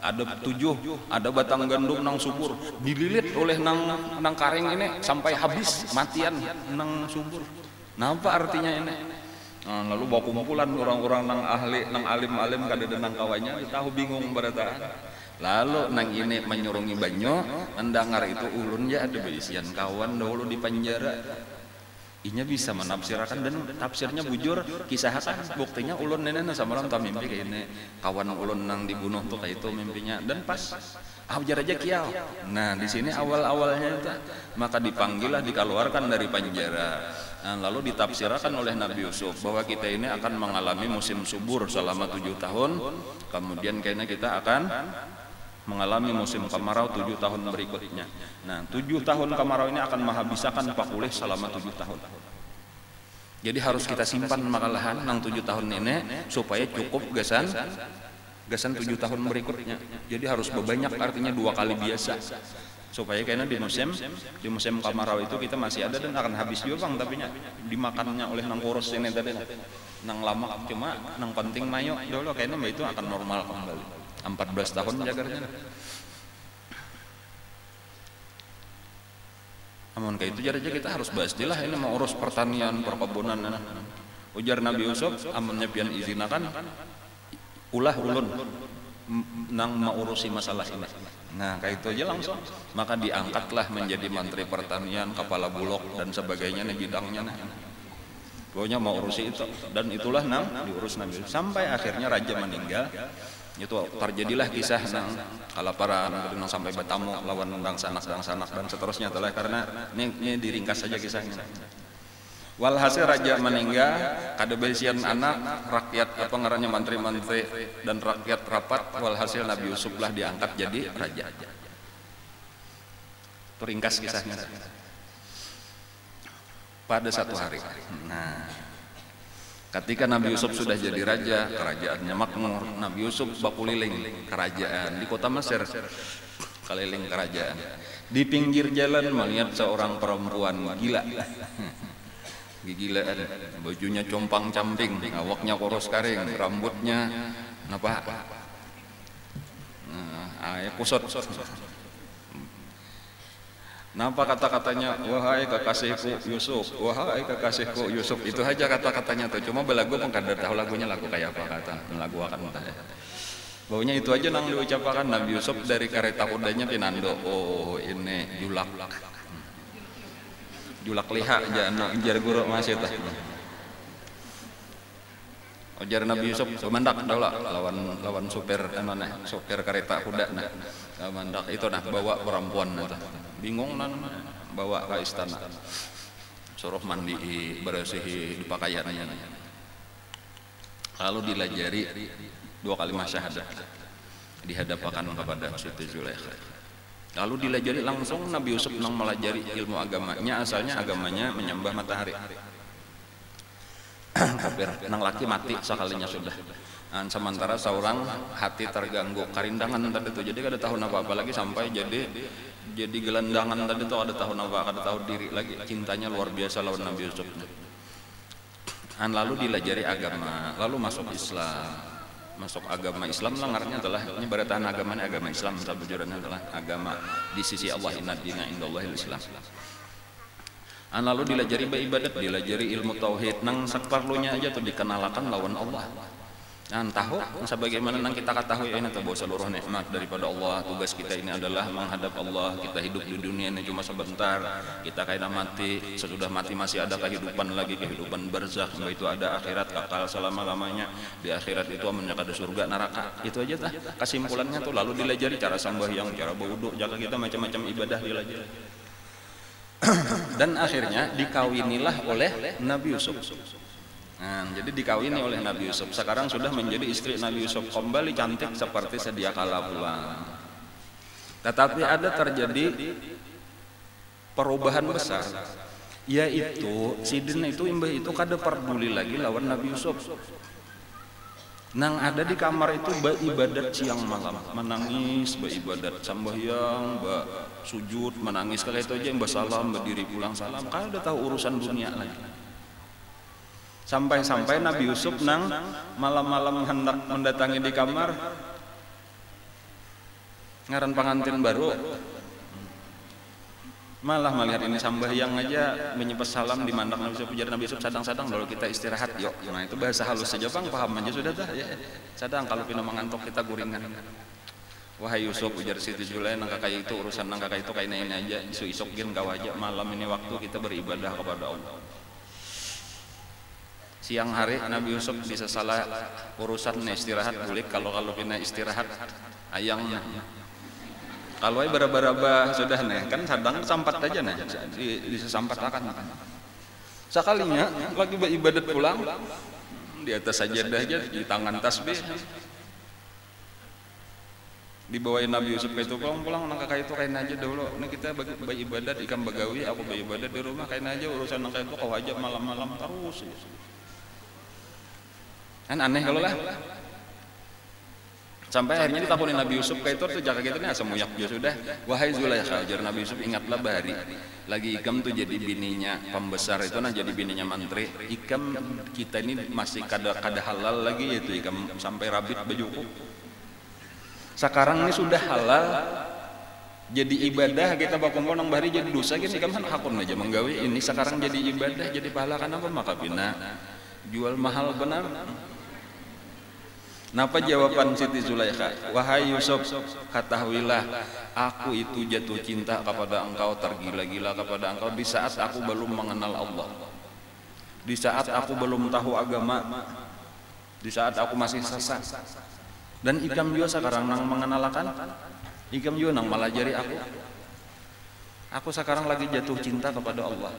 S1: Ada 7, ada batang gandum nang subur, dililit oleh nang karing ini sampai habis matian nang subur. Nah, apa artinya ini? Nah, lalu bawa kumpulan orang-orang nang ahli, nang alim-alim kada nang kawannya, tahu bingung berata. Lalu nang ini menyurungi banyo, mendengar itu ulun ya ada berisian kawan dahulu di penjara. Inya bisa menafsirkan dan tafsirnya bujur kisahkan. Buktinya ulun nenek samalam tak mimpi kayak ini kawan ulun nang dibunuh tuh kayak itu mimpinya dan pas ajar aja kiau. Nah di sini awal-awalnya itu maka dipanggillah dikeluarkan dari penjara. Nah, lalu ditafsirkan oleh Nabi Yusuf bahwa kita ini akan mengalami musim subur selama 7 tahun. Kemudian kayaknya kita akan mengalami musim kemarau 7 tahun berikutnya. Nah 7 tahun kemarau ini akan menghabiskan pakulih selama 7 tahun. Jadi harus kita simpan makalahan nang 7 tahun ini supaya cukup gasan 7 tahun berikutnya. Jadi harus berbanyak, artinya 2 kali biasa. Supaya kayaknya di musim kemarau itu kita masih ada dan akan habis juga bang, tapi dimakannya oleh nang kurus ini tadi nang lama, cuma nang penting mayo dulu kayaknya itu akan normal kembali. 14 tahun jagarnya. Namun kayak itu jadi kita harus bahas dilah ini mau urus pertanian, perkebunan. Ujar Nabi Yusuf, amunnya pian izinakan ulah ulun nang mau urusi masalah ini. Nah kayak itu aja langsung. Maka diangkatlah menjadi menteri pertanian, kepala bulog dan sebagainya nih bidangnya. Pokoknya mau urusi itu dan itulah nang diurus Nabi Yusuf. Sampai akhirnya raja meninggal. Itu terjadilah kisah nang kalaparan nang sampai bertamu lawan nang sanak dan seterusnya telah karena ini diringkas saja kisahnya. Walhasil raja meninggal, kada besian anak, rakyat apa ngarannya menteri-menteri dan rakyat rapat, walhasil Nabi Yusuf lah diangkat jadi raja. Itu ringkas kisahnya. Pada satu hari. Nah, ketika Nabi Yusuf sudah jadi raja, kerajaannya makmur. Nabi Yusuf bakuliling kerajaan di kota Mesir, keliling kerajaan. Di pinggir jalan melihat seorang perempuan gila, gigilaan, bajunya compang camping, awaknya kurus karing, rambutnya apa? Kusut. Napa kata-katanya, wahai kekasihku Yusuf, wahai kekasihku Yusuf, itu aja kata-katanya tuh. Cuma belagu pun kada tahu lagunya lagu kayak apa kata, lagu akan entah. Baunya itu aja nang diucapkan Nabi Yusuf dari kereta kudanya pinando. Oh ini julak liha aja anak jar guru masih tah. Ujar Nabi Yusuf kemandak daula lawan supir mana supir kereta kuda nah kemandak itu nah bawa perempuan nah bingung nan bawa ke istana suruh mandi bersihi pakaiannya lalu dilajari 2 kalimat syahadat dihadapkan kepada Siti Zulaikha. Lalu dilajari langsung Nabi Yusuf nang melajari ilmu agamanya, asalnya agamanya menyembah matahari. kafir nang laki mati sekalinya sudah. Sementara seorang hati terganggu karindangan tadi itu, jadi kada tahu apa lagi sampai jadi gelandangan tadi itu, ada tahu kada tahu diri lagi, cintanya luar biasa lawan Nabi Yusuf. Lalu dilajari agama, lalu masuk Islam. Masuk agama Islam langarnya adalah ini beratahan agamanya agama Islam, sabujurnya adalah agama di sisi Allah, inna dina indallahil Islam. Lalu dilajari ibadat, dilajari ilmu tauhid, nang saparlunya aja tuh dikenalkan lawan Allah. Tahu sebagaimana nang kita ketahui ini bahwa seluruh nikmat daripada Allah. Tugas kita ini adalah menghadap Allah. Kita hidup di dunia ini cuma sebentar, kita kayak mati, sesudah mati masih ada kehidupan lagi, kehidupan barzakh, itu ada akhirat kekal selama-lamanya. Di akhirat itu ada surga neraka, itu aja tah kesimpulannya tuh. Lalu dilajari cara sembahyang, cara berwudu, jaga kita macam-macam ibadah dilajari. Dan akhirnya dikawinilah oleh Nabi Yusuf. Jadi dikawini oleh Nabi Yusuf. Sekarang sudah menjadi istri Nabi Yusuf, kembali cantik seperti sedia kala pula. Tetapi ada terjadi perubahan besar, yaitu Sidin itu imbah itu kada peduli lagi lawan Nabi Yusuf. Nang ada di kamar itu beribadat siang malam, menangis, beribadat sembahyang, sujud, menangis kayak itu aja, salam, berdiri pulang salam, kada tahu urusan dunia lagi. Sampai-sampai Nabi Yusuf nang malam-malam hendak mendatangi di kamar ngaran pengantin baru, malah melihat ini sambahyang aja menyepes salam di mandak Nabi Yusuf. Jadi Nabi Yusuf sadang-sadang dulu kita istirahat yuk. Nah itu bahasa halus saja bang, paham aja sudah dah ya. Sadang kalau pina mengantuk kita guringan. Wahai Yusuf, ujar Siti Julai, nang kakak itu urusan nang kakak itu kayak ini aja, isu-isuk gin kau aja, malam ini waktu kita beribadah kepada Allah. Siang hari Nabi Yusuf bisa salah urusan istirahat bulik, kalau pina istirahat ayangnya. Kalau ay bara-bara sudah nih kan sadang sampat aja nih, bisa sampat akan. Sekalinya lagi beribadat pulang di atas sajadah aja, di tangan tasbih, dibawain Nabi Yusuf ke itu, pulang nang kakak itu kain aja dulu. Ini kita beribadat ikan bagawi, aku beribadat di rumah, kain aja urusan nang kayak itu kau aja malam-malam terus. Kan aneh kalau lah. Sampai akhirnya ditakutin Nabi Yusuf kayak itu jaga gitu nih asam muyak dia sudah. Wahai Zulaikha, ajar Nabi Yusuf, ingatlah bahari lagi Ikam tuh jadi bininya pembesar itu, nah jadi bininya mantri. Ikam kita ini masih kada halal lagi, yaitu Ikam sampai rabit bajuku. Sekarang ini sudah halal jadi ibadah, kita bakumpul nang bahari jadi dosa gini, Ikam kan hakun aja menggawi ini sekarang jadi ibadah, jadi pahala. Kenapa? Maka bina jual mahal benar. Napa jawaban Siti Zulaikha? Wahai Yusuf, ketahuilah aku itu jatuh cinta kepada engkau, tergila-gila kepada engkau di saat aku belum mengenal Allah, di saat aku belum tahu agama, di saat aku masih sesat. Dan Ikam juga sekarang nang mengenalkan, Ikam juga nang melajari aku sekarang lagi jatuh cinta kepada Allah.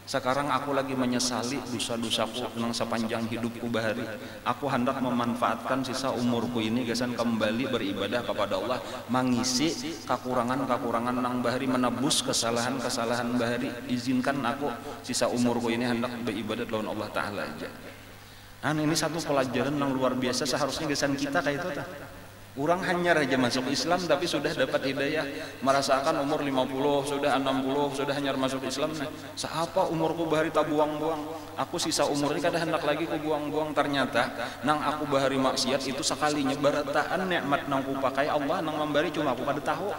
S1: Sekarang aku lagi menyesali dosa-dosaku nang sepanjang hidupku bahari. Aku hendak memanfaatkan sisa umurku ini gasan kembali beribadah kepada Allah, mengisi kekurangan-kekurangan nang bahari, menebus kesalahan-kesalahan bahari. Izinkan aku sisa umurku ini hendak beribadah lawan Allah Ta'ala aja. Ini satu pelajaran yang luar biasa, seharusnya gasan kita kayak itu. Orang hanya aja masuk Islam tapi sudah dapat hidayah, merasakan umur 50, sudah 60, sudah hanya masuk Islam. Nah, seapa umurku bahari tak buang-buang, aku sisa umur ini kada hendak lagi ku buang-buang. Ternyata nang aku bahari maksiat itu sekalinya barataan nikmat nang ku pakai Allah nang memberi, cuma aku kada tahu.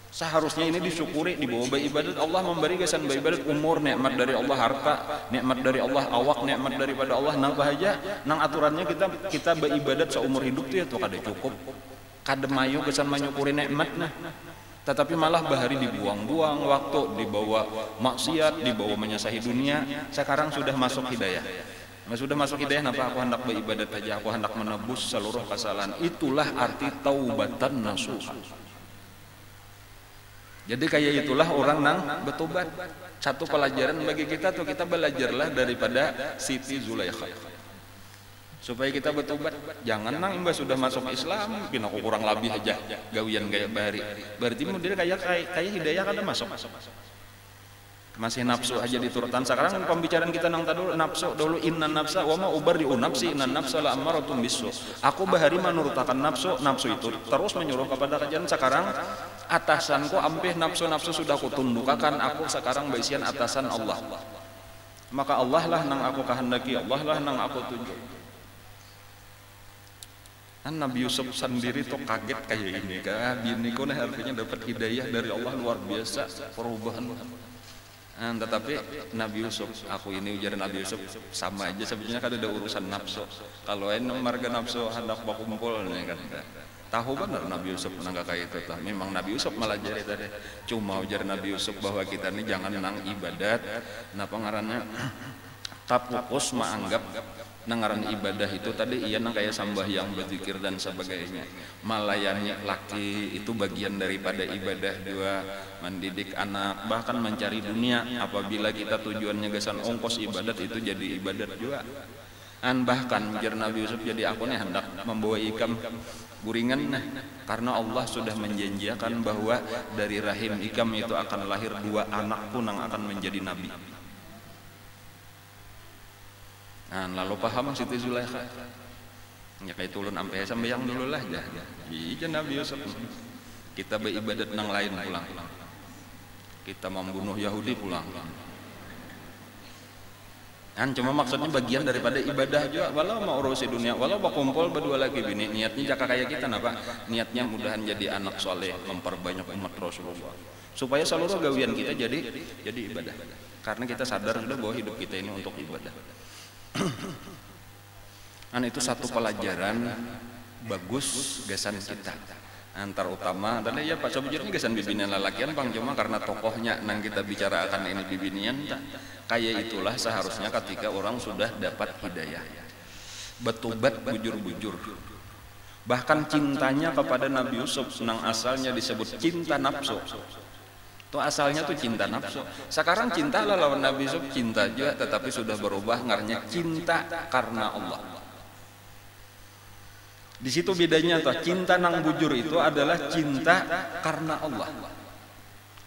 S1: Seharusnya ini disyukuri, dibawa beribadat. Allah memberi gasan beribadat, umur nikmat dari Allah, harta nikmat dari Allah, awak nikmat daripada Allah. Nang bahagia nang aturannya kita beribadat seumur hidup tuh ya tuh kada cukup, kada mayu gasan menyukuri nikmat. Nah tetapi malah bahari dibuang-buang waktu, dibawa maksiat, dibawa menyasahi dunia. Sekarang sudah masuk hidayah. Sudah masuk hidayah, napa aku hendak beribadat aja, aku hendak menebus seluruh kesalahan. Itulah arti taubatan nasuha. Jadi kayak itulah orang nang bertobat. Satu pelajaran bagi kita tuh, kita belajarlah daripada Siti Zulaikha supaya kita bertobat. Jangan nang imbas sudah masuk Islam pina aku kurang lebih aja gawian kayak bahari, berarti model kayak hidayah kada masuk. masih nafsu aja diturutan. Sekarang pembicaraan kita nang tadi nafsu dulu, inna nafsa wa ma ubarri'u nafsi inna nafsa la ammaratun bisu. Aku bahari menurutakan nafsu, nafsu itu terus menyuruh kepada kejahatan. Sekarang atasanku ampih nafsu-nafsu sudah kutundukakan, aku sekarang baisian atasan Allah. Maka Allah lah nang aku kehendaki, Allah lah nang aku tunjuk. Nabi Yusuf sendiri tuh kaget kayak ini kan, bini kau artinya dapat hidayah dari Allah luar biasa, perubahan. Tetapi Nabi Yusuf, aku ini ujaran Nabi Yusuf sama aja sebetulnya kan ada urusan nafsu. Kalau ini marga nafsu hendak bakumpul nih kan. Tahu benar Nabi Yusuf nangga kayak itu. Memang Nabi Yusuf malah jadi tadi. Cuma ujar Nabi Yusuf bahwa kita ini jangan nang ibadat. Napa ngarannya? Tapukus menganggap nangaran ibadah itu tadi iya nang kayak sambahyang, berzikir dan sebagainya. Melayani laki itu bagian daripada ibadah juga, mendidik anak, bahkan mencari dunia. Apabila kita tujuannya gesan ongkos ibadat itu jadi ibadat juga. Bahkan ujar Nabi Yusuf, jadi aku nih hendak membawa ikam guringan karena Allah sudah menjanjikan bahwa dari rahim ikam itu akan lahir 2 anak pun yang akan menjadi nabi. Lalu paham Siti Zulaikha ya kayak tulun ampe sambayang dulu lah ya. Iya Nabi Yusuf, kita beribadat nang lain pulang, kita membunuh Yahudi pulang. Cuma maksudnya bagian daripada ibadah juga, walau mau urusi dunia, walau berkumpul berdua lagi bini, niatnya jaka kayak kita napa? Niatnya mudahan jadi anak soleh, memperbanyak umat Rasulullah, supaya seluruh gawian kita jadi ibadah, karena kita sadar sudah bahwa hidup kita ini untuk ibadah. Itu satu pelajaran bagus gasan kita antar utama. Dan ya Pak sebetulnya gasan bibinian lalakian Bang, cuma karena tokohnya nang kita bicara akan ini bibinian kayak itulah seharusnya ketika orang sudah dapat hidayah betubat bujur-bujur. Bahkan cintanya kepada Nabi Yusuf nang asalnya disebut cinta nafsu. Itu asalnya tuh cinta nafsu. Sekarang cinta lah lawan Nabi Yusuf cinta juga, tetapi sudah berubah ngarnya cinta karena Allah. Di situ bedanya tuh, cinta nang bujur itu adalah cinta karena Allah.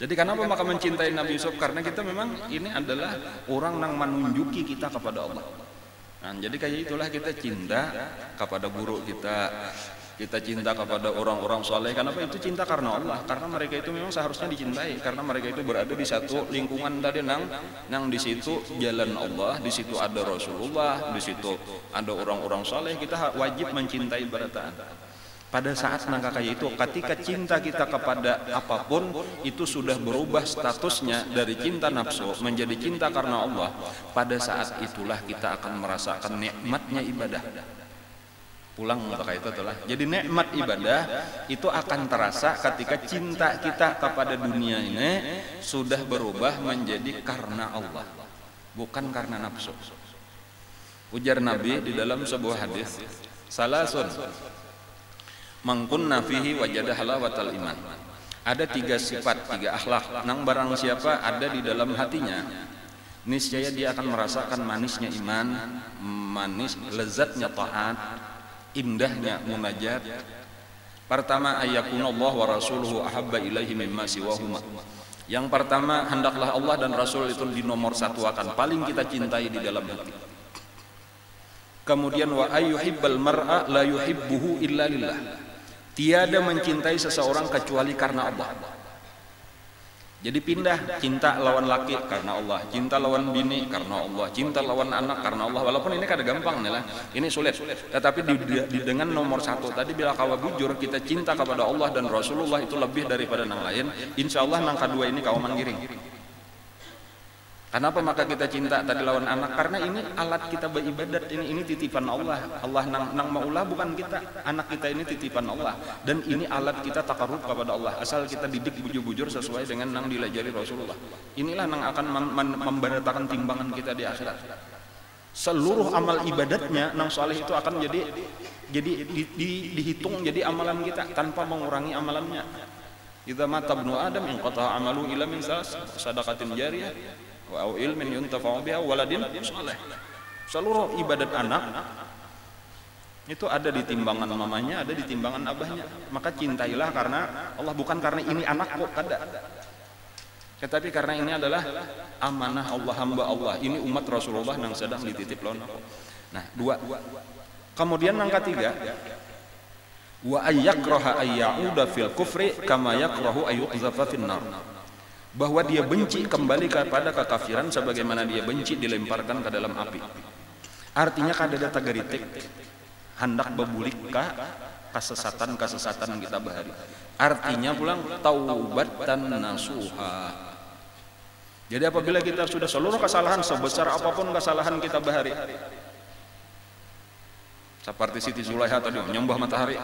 S1: Jadi kenapa maka mencintai Nabi Yusuf? Karena kita memang ini adalah orang nang menunjuki kita kepada Allah. Jadi kayak itulah kita cinta kepada guru kita cinta kepada orang-orang soleh. Kenapa itu cinta? Karena Allah, karena mereka itu memang seharusnya dicintai, karena mereka itu berada di satu lingkungan tadi nang di situ jalan Allah, di situ ada Rasulullah, di situ ada orang-orang soleh. Kita wajib mencintai berataan. Pada saat nangka kayak itu, ketika cinta kita kepada apapun itu sudah berubah statusnya dari cinta nafsu menjadi cinta karena Allah, pada saat itulah kita akan merasakan nikmatnya ibadah. Pulang maka itu telah jadi nikmat ibadah itu akan terasa ketika cinta kita kepada dunia ini sudah berubah menjadi karena Allah, bukan karena nafsu. Ujar Nabi di dalam sebuah hadis, salasun mangkunna fihi wajada halawatal iman. Ada 3 sifat, 3 akhlak nang barang siapa ada di dalam hatinya, niscaya dia akan merasakan manisnya iman, manis lezatnya taat, indahnya munajat. Pertama, ayakunallah wa rasuluhu ahabba ilaihi mimma siwahuma. Yang pertama, hendaklah Allah dan Rasul itu di nomor 1 akan paling kita cintai di dalam hati. Kemudian wa ayyuhibbal mar'a la yuhibbuhu illa lillah. Tiada mencintai seseorang kecuali karena Allah. Jadi pindah, cinta lawan laki karena Allah, cinta lawan bini karena Allah, cinta lawan anak karena Allah. Walaupun ini kada gampang nih lah, ini sulit. Tetapi dengan nomor 1 tadi, bila kawa bujur kita cinta kepada Allah dan Rasulullah itu lebih daripada nang lain, insya Allah nang kedua ini kawa manggiring. Kenapa maka kita cinta tadi lawan anak? Karena ini alat kita beribadat, ini titipan Allah. Allah nang maulah bukan kita, anak kita ini titipan Allah. Dan ini alat kita takarrub kepada Allah. Asal kita didik bujur-bujur sesuai dengan nang dilajari Rasulullah. Inilah nang akan memberatakan timbangan kita di akhirat. Seluruh amal ibadatnya nang soleh itu akan jadi dihitung jadi amalan kita tanpa mengurangi amalannya. Idza mata ibnu Adam inqata amalu illa min sadaqatin jariyah wa ilmin yuntafa'u bihi waladin saleh. Seluruh ibadat anak itu ada di timbangan mamanya, ada di timbangan abahnya. Maka cintailah karena Allah, bukan karena ini anakku, kada. Tetapi karena ini adalah amanah Allah, hamba Allah, ini umat Rasulullah yang sedang dititip lawan. Nah, dua. Kemudian yang ketiga, wa ayyakraha ayyauda fil kufri kama yakrahu ayyuqzafa fin nar. Bahwa dia benci kembali kepada kekafiran sebagaimana dia benci dilemparkan ke dalam api. Artinya kadada tagaritik hendak bebulik ka kesesatan kita bahari. Artinya pulang taubatan nasuha. Jadi apabila kita sudah seluruh kesalahan sebesar apapun kesalahan kita bahari, seperti Siti Zulaiha tadi nyembah matahari,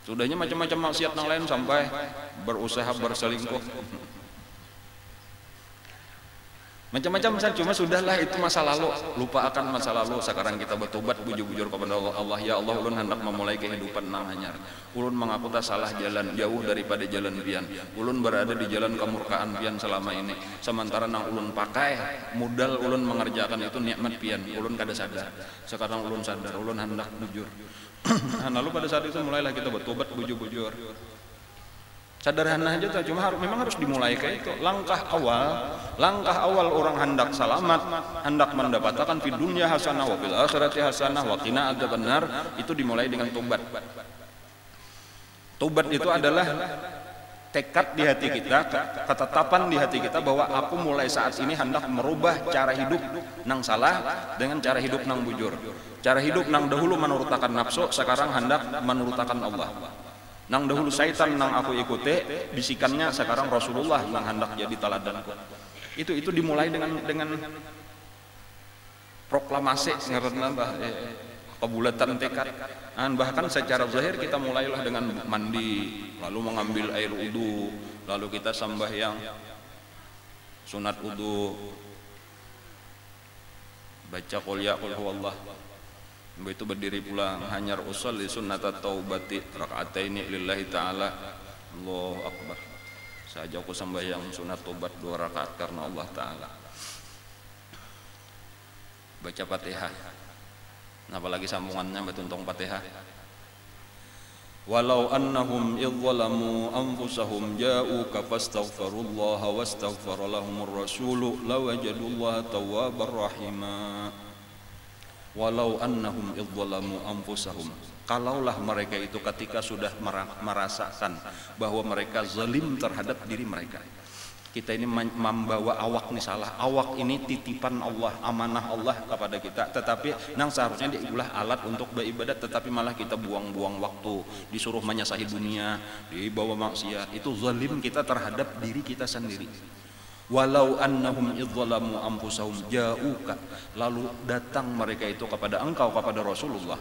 S1: sudahnya macam-macam maksiat yang lain sampai berusaha berselingkuh, macam-macam cuma sudahlah itu masa lalu, lupa akan masa lalu. Sekarang kita bertobat bujur-bujur kepada Allah. Ya Allah, ulun hendak memulai kehidupan nang hanyar. Ulun mengaku tak salah jalan, jauh daripada jalan pian. Ulun berada di jalan kemurkaan pian selama ini. Sementara nang ulun pakai modal ulun mengerjakan itu nikmat pian. Ulun kada sadar. Sekarang ulun sadar, ulun hendak bujur. Nah, lalu pada saat itu mulailah kita bertobat bujur-bujur. Sederhana aja tuh, cuma memang harus dimulai kayak itu. Langkah awal orang hendak selamat, hendak mendapatkan di dunia hasanah wa fil akhirati hasanah wa qina adzabannar, itu dimulai dengan tobat. Tobat itu adalah tekad di hati kita, ketetapan di hati kita bahwa aku mulai saat ini hendak merubah cara hidup nang salah dengan cara hidup nang bujur. Cara hidup nang dahulu menurutakan nafsu, sekarang hendak menurutakan Allah. Nang dahulu syaitan nang aku ikuti bisikannya, sekarang Rasulullah nang hendak jadi teladanku. Itu dimulai dengan proklamasi ngarana kebulatan tekad. Bahkan secara zahir kita mulailah dengan mandi, lalu mengambil air wudu, lalu kita sembahyang sunat wudu, baca qul ya qul huwallah. Begitu berdiri pulang, hanyar usolli sunnatat taubati rakaataini lillahi ta'ala. Allahu akbar. Saja aku sembahyang sunat taubat 2 rakaat karena Allah Ta'ala. Baca Fatihah. Apalagi sambungannya betuntong Fatihah. Walau annahum idzalamu anfusahum ja'uka fastaghfirullaha wastaghfara lahumur rasulu lawajadullaha tawwabar rahima. Walau annahum idzalamu anfusahum, kalaulah mereka itu ketika sudah merasakan bahwa mereka zalim terhadap diri mereka. Kita ini membawa awak nih salah, awak ini titipan Allah, amanah Allah kepada kita, tetapi nang seharusnya diulah alat untuk beribadat, tetapi malah kita buang-buang waktu, disuruh menyasahi dunia, dibawa maksiat. Itu zalim kita terhadap diri kita sendiri. Walau annahum idzalamu anfusahum ja'uka, lalu datang mereka itu kepada engkau, kepada Rasulullah,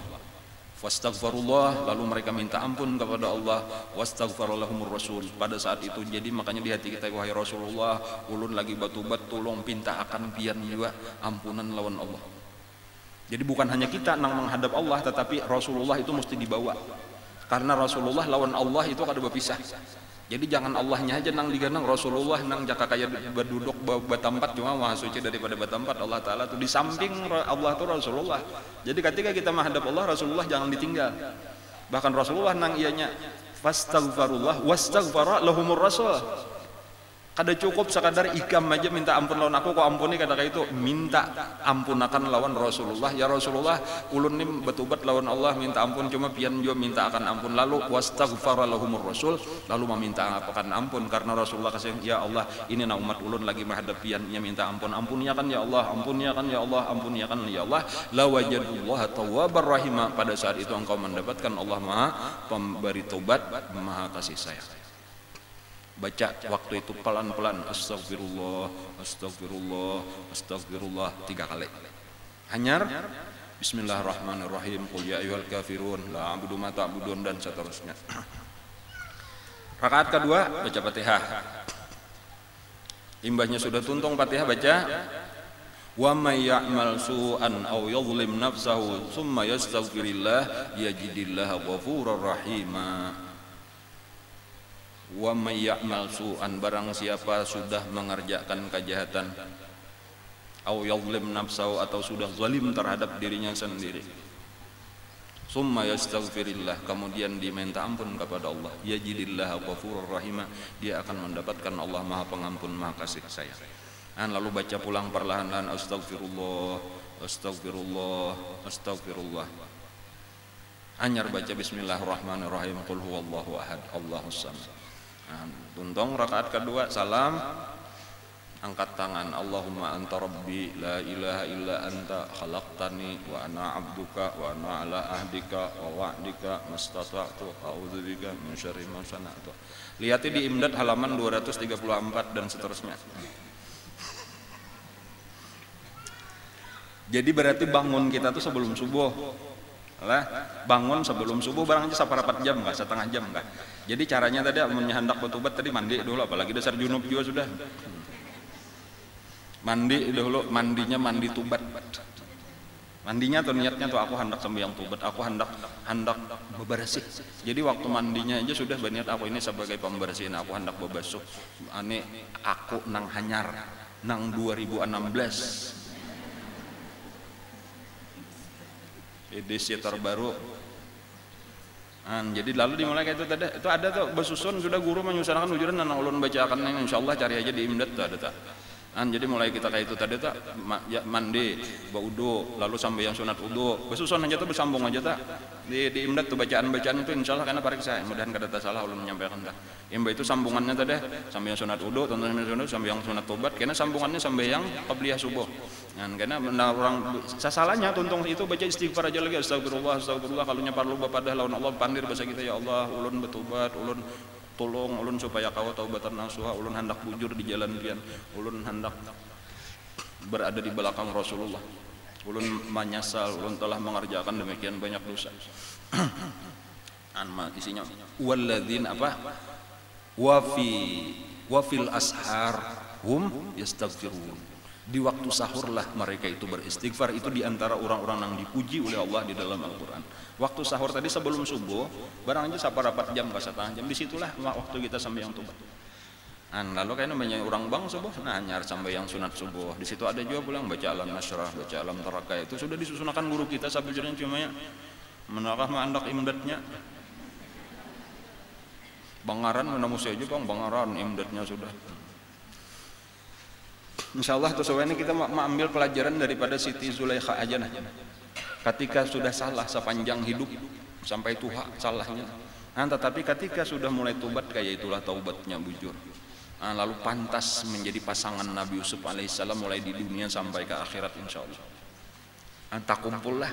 S1: fastaghfirullah, lalu mereka minta ampun kepada Allah, wastaghfara lahumur rasul. Pada saat itu jadi makanya di hati kita, wahai Rasulullah, ulun lagi batubat, tolong pinta akan pian juga ampunan lawan Allah. Jadi bukan hanya kita nang menghadap Allah, tetapi Rasulullah itu mesti dibawa, karena Rasulullah lawan Allah itu kada berpisah. Jadi jangan Allahnya aja nang diganang, Rasulullah nang jaka kaya berduduk batampat, cuma maha suci daripada batampat. Allah Ta'ala tuh di samping Allah tuh Rasulullah. Jadi ketika kita menghadap Allah, Rasulullah jangan ditinggal. Bahkan Rasulullah nang ianya fastaghfirullah wastaghfara lahumur rasul. Kada cukup sekadar ikam aja minta ampun lawan aku, kok ampuni kata itu, minta ampunakan lawan Rasulullah. Ya Rasulullah, ulun ini betubat lawan Allah, minta ampun, cuma pian juga minta akan ampun. Lalu wastaghfara lahumur rasul, lalu meminta akan ampun karena Rasulullah kasih, ya Allah, ini na umat ulun lagi menghadap piannya minta ampun, ampuniakan ya Allah, ampuniakan ya Allah, ampuniakan ya Allah. La wajadullaha tawwabar rahima. Pada saat itu engkau mendapatkan Allah Maha pemberi tobat, Maha kasih sayang. Baca waktu itu pelan-pelan, astagfirullah, astagfirullah, astagfirullah 3 kali. Hanyar bismillahirrahmanirrahim, qul ya ayyuhal kafirun la a'budu ma ta'budun, dan seterusnya. Rakaat kedua baca Fatihah. Imbahnya sudah tuntung Fatihah, baca wa may ya'mal su'an aw yadhlim nafsahu tsumma yastaghfirillah yajidillaha ghafurur rahima. Wa may ya'mal su'an, barang siapa sudah mengerjakan kejahatan, au yadhlim nafsahu, atau sudah zalim terhadap dirinya sendiri, summa yastaghfirillah, kemudian diminta ampun kepada Allah, yajidillah ghafurur rahim, dia akan mendapatkan Allah Maha Pengampun, Maha Kasih Sayang. Lalu baca pulang perlahan-lahan, astagfirullah, astagfirullah, astagfirullah. Anyar baca bismillahirrahmanirrahim, qul huwallahu ahad, Allahus samad. Tuntung rakaat kedua salam, angkat tangan, Allahumma anta rabbi la ilaha illa anta khalaqtani wa ana abduka wa ana ala ahdika wa wa'dika mastata'tu a'udzubika min syarri ma sana'tu. Lihati di Imdad halaman 234 dan seterusnya. Jadi berarti bangun kita tuh sebelum subuh lah, bangun sebelum subuh barang aja saparapat jam enggak, setengah jam enggak. Jadi caranya tadi hendak betubat tadi mandi dulu, apalagi dasar junub juga sudah. Mandi dulu, mandinya mandi tubat. Mandinya tuh niatnya tuh aku hendak sembahyang tubat, aku hendak bebersih. Jadi waktu mandinya aja sudah berniat aku ini sebagai pembersihin, aku hendak bebasuh. Ane aku nang hanyar nang 2016. Edisi terbaru. Jadi lalu dimulai kayak itu tadi, itu ada tuh besusun sudah guru menyusunkan ujuran dan ulun bacakan ini, insyaallah cari aja di Imdad tuh ada tuh. Jadi mulai kita kayak itu tadi tuh ya, mandi, wudu, lalu sampai yang sunat wudu, besusun aja tuh, bersambung aja tuh di Imdad tuh bacaan-bacaan itu insyaallah karena pariksa, mudah-mudahan kada salah ulun menyampaikan dah. Imba itu sambungannya tadi sampai yang sunat wudu, sampai yang sunat tobat, karena sambungannya sampai yang qabliyah subuh. Karena orang sasalahnya tuntung itu baca istighfar aja lagi, astagfirullah, astagfirullah, kalunya parlu bapadah lawan Allah pandir bahasa kita, ya Allah ulun bertobat, ulun tolong ulun supaya kau taubatan nasuha, ulun hendak bujur di jalan pian, ulun hendak berada di belakang Rasulullah, ulun menyesal, ulun telah mengerjakan demikian banyak dosa. Isinya walladzin apa wafil ashar hum yastaghfirun. Di waktu sahurlah mereka itu beristighfar. Itu diantara orang-orang yang dipuji oleh Allah di dalam Al-Quran. Waktu sahur tadi sebelum subuh, barang aja saparapat jam ke setengah jam, disitulah waktu kita sampai yang tubat. Lalu kayaknya banyak orang bang subuh, nyar sampai yang sunat subuh. Di situ ada juga pulang baca alam nasrah, baca alam taraka, itu sudah disusunkan guru kita sampai jadinya cuma ya menarah mandak Imdadnya. Bangaran mana musuh aja bang, bangaran Imdadnya sudah. Insyaallah ini kita mengambil pelajaran daripada Siti Zulaikha aja nah. Ketika sudah salah sepanjang hidup sampai tuha salahnya. Tetapi ketika sudah mulai tobat, kayak itulah taubatnya bujur. Lalu pantas menjadi pasangan Nabi Yusuf alaihissalam mulai di dunia sampai ke akhirat insyaallah. Tak kumpullah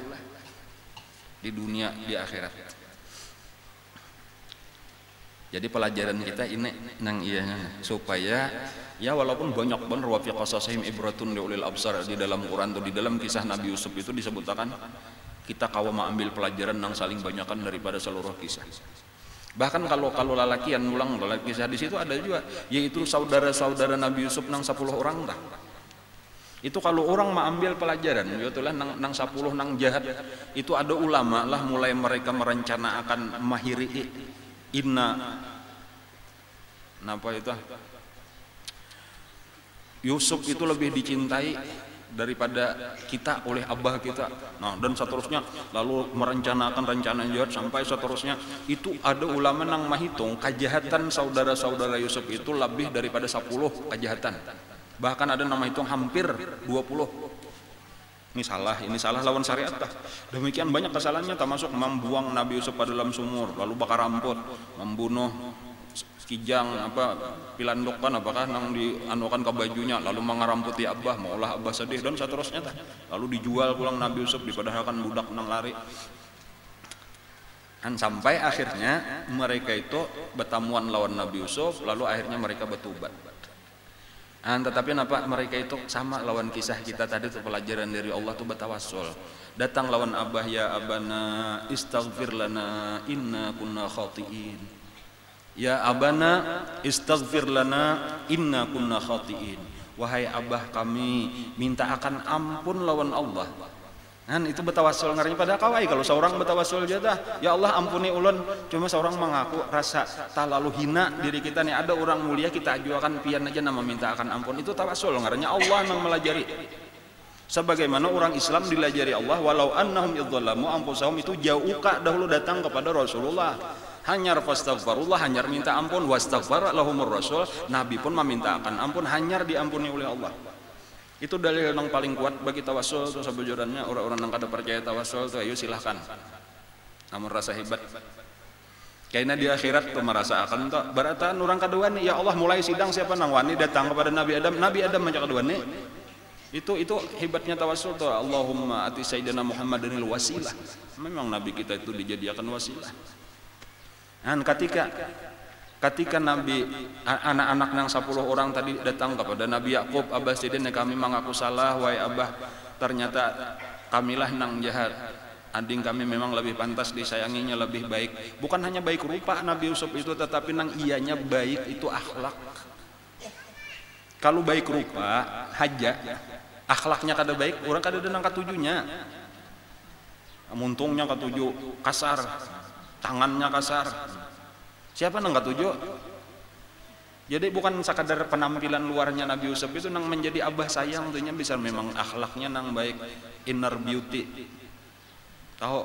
S1: di dunia di akhirat. Jadi pelajaran kita ini nang iya supaya ya walaupun banyak banget wa fi qasasihim ibratun liulil absar di dalam Quran tuh, di dalam kisah Nabi Yusuf itu disebutkan kita kawa mengambil pelajaran yang saling banyakan daripada seluruh kisah. Bahkan kalau lalakian ulang kisah di situ ada juga yaitu saudara-saudara Nabi Yusuf nang 10 orang dah. Itu kalau orang mengambil pelajaran itulah nang 10 nang jahat itu ada ulama lah mulai mereka merencanakan mahiri apa itu Yusuf itu lebih dicintai daripada kita oleh abah kita, dan seterusnya, lalu merencanakan rencana jahat sampai seterusnya. Itu ada ulama yang menghitung kejahatan saudara-saudara Yusuf itu lebih daripada 10 kejahatan, bahkan ada nama hitung hampir 20. Ini salah lawan syariat. Demikian banyak kesalahannya, termasuk membuang Nabi Yusuf pada dalam sumur, lalu bakar ramput, membunuh kijang pilandokan apakah nang dianukan ke bajunya, lalu mengaramputi abah, maulah abah sedih dan seterusnya. Lalu dijual pulang Nabi Yusuf dipadahalkan budak nang lari. Sampai akhirnya mereka itu bertamuan lawan Nabi Yusuf, lalu akhirnya mereka bertobat. Tetapi kenapa mereka itu sama lawan kisah kita tadi itu pelajaran dari Allah tuh bertawassul. Datang lawan abah, ya abana istaghfir lana inna kunna khati'in. Ya abana istaghfir lana inna kunna khati'in. Wahai abah kami minta akan ampun lawan Allah. Itu bertawassul ngaranya pada kawai. Kalau seorang bertawassul aja ya Allah ampuni ulun, cuma seorang mengaku rasa terlalu hina diri kita nih, ada orang mulia kita ajukan pian aja nama minta akan ampun, itu tawassul ngaranya Allah yang melajari. Sebagaimana orang Islam dilajari Allah, walau annahum idzalamu anfusahum, itu jauka dahulu datang kepada Rasulullah. Hanyar fastaghfirullah, hanyar minta ampun, wastaghfar lahumur rasul, Nabi pun memintakan ampun, hanyar diampuni oleh Allah. Itu dalil yang paling kuat bagi tawasul. Tuh sebenarnya orang-orang yang kada percaya tawasul tuh ayo silahkan. Namun rasa hebat. Kayaknya di akhirat tuh merasa akan tuh barataan orang kedua nih, ya Allah mulai sidang siapa nang wani datang kepada Nabi Adam macam kedua nih. Itu hebatnya tawasul tuh. Allahumma ati sayyidina Muhammadanil wasilah. Memang Nabi kita itu dijadikan wasilah. Dan ketika Nabi anak-anak yang 10 orang tadi datang kepada Nabi Yakub, Abah sidin kami mengaku salah, wahai Abah, ternyata kamilah nang jahat. Ading kami memang lebih pantas disayanginya, lebih baik. Bukan hanya baik rupa Nabi Yusuf itu, tetapi nang ianya baik itu akhlak. Kalau baik rupa haja, akhlaknya kada baik, orang kada ada nang katujunya. Muntungnya katuju kasar, tangannya kasar. Siapa nang katuju? Jadi bukan sekadar penampilan luarnya Nabi Yusuf itu nang menjadi abah sayang, tentunya bisa memang akhlaknya nang baik, inner beauty. Tahu?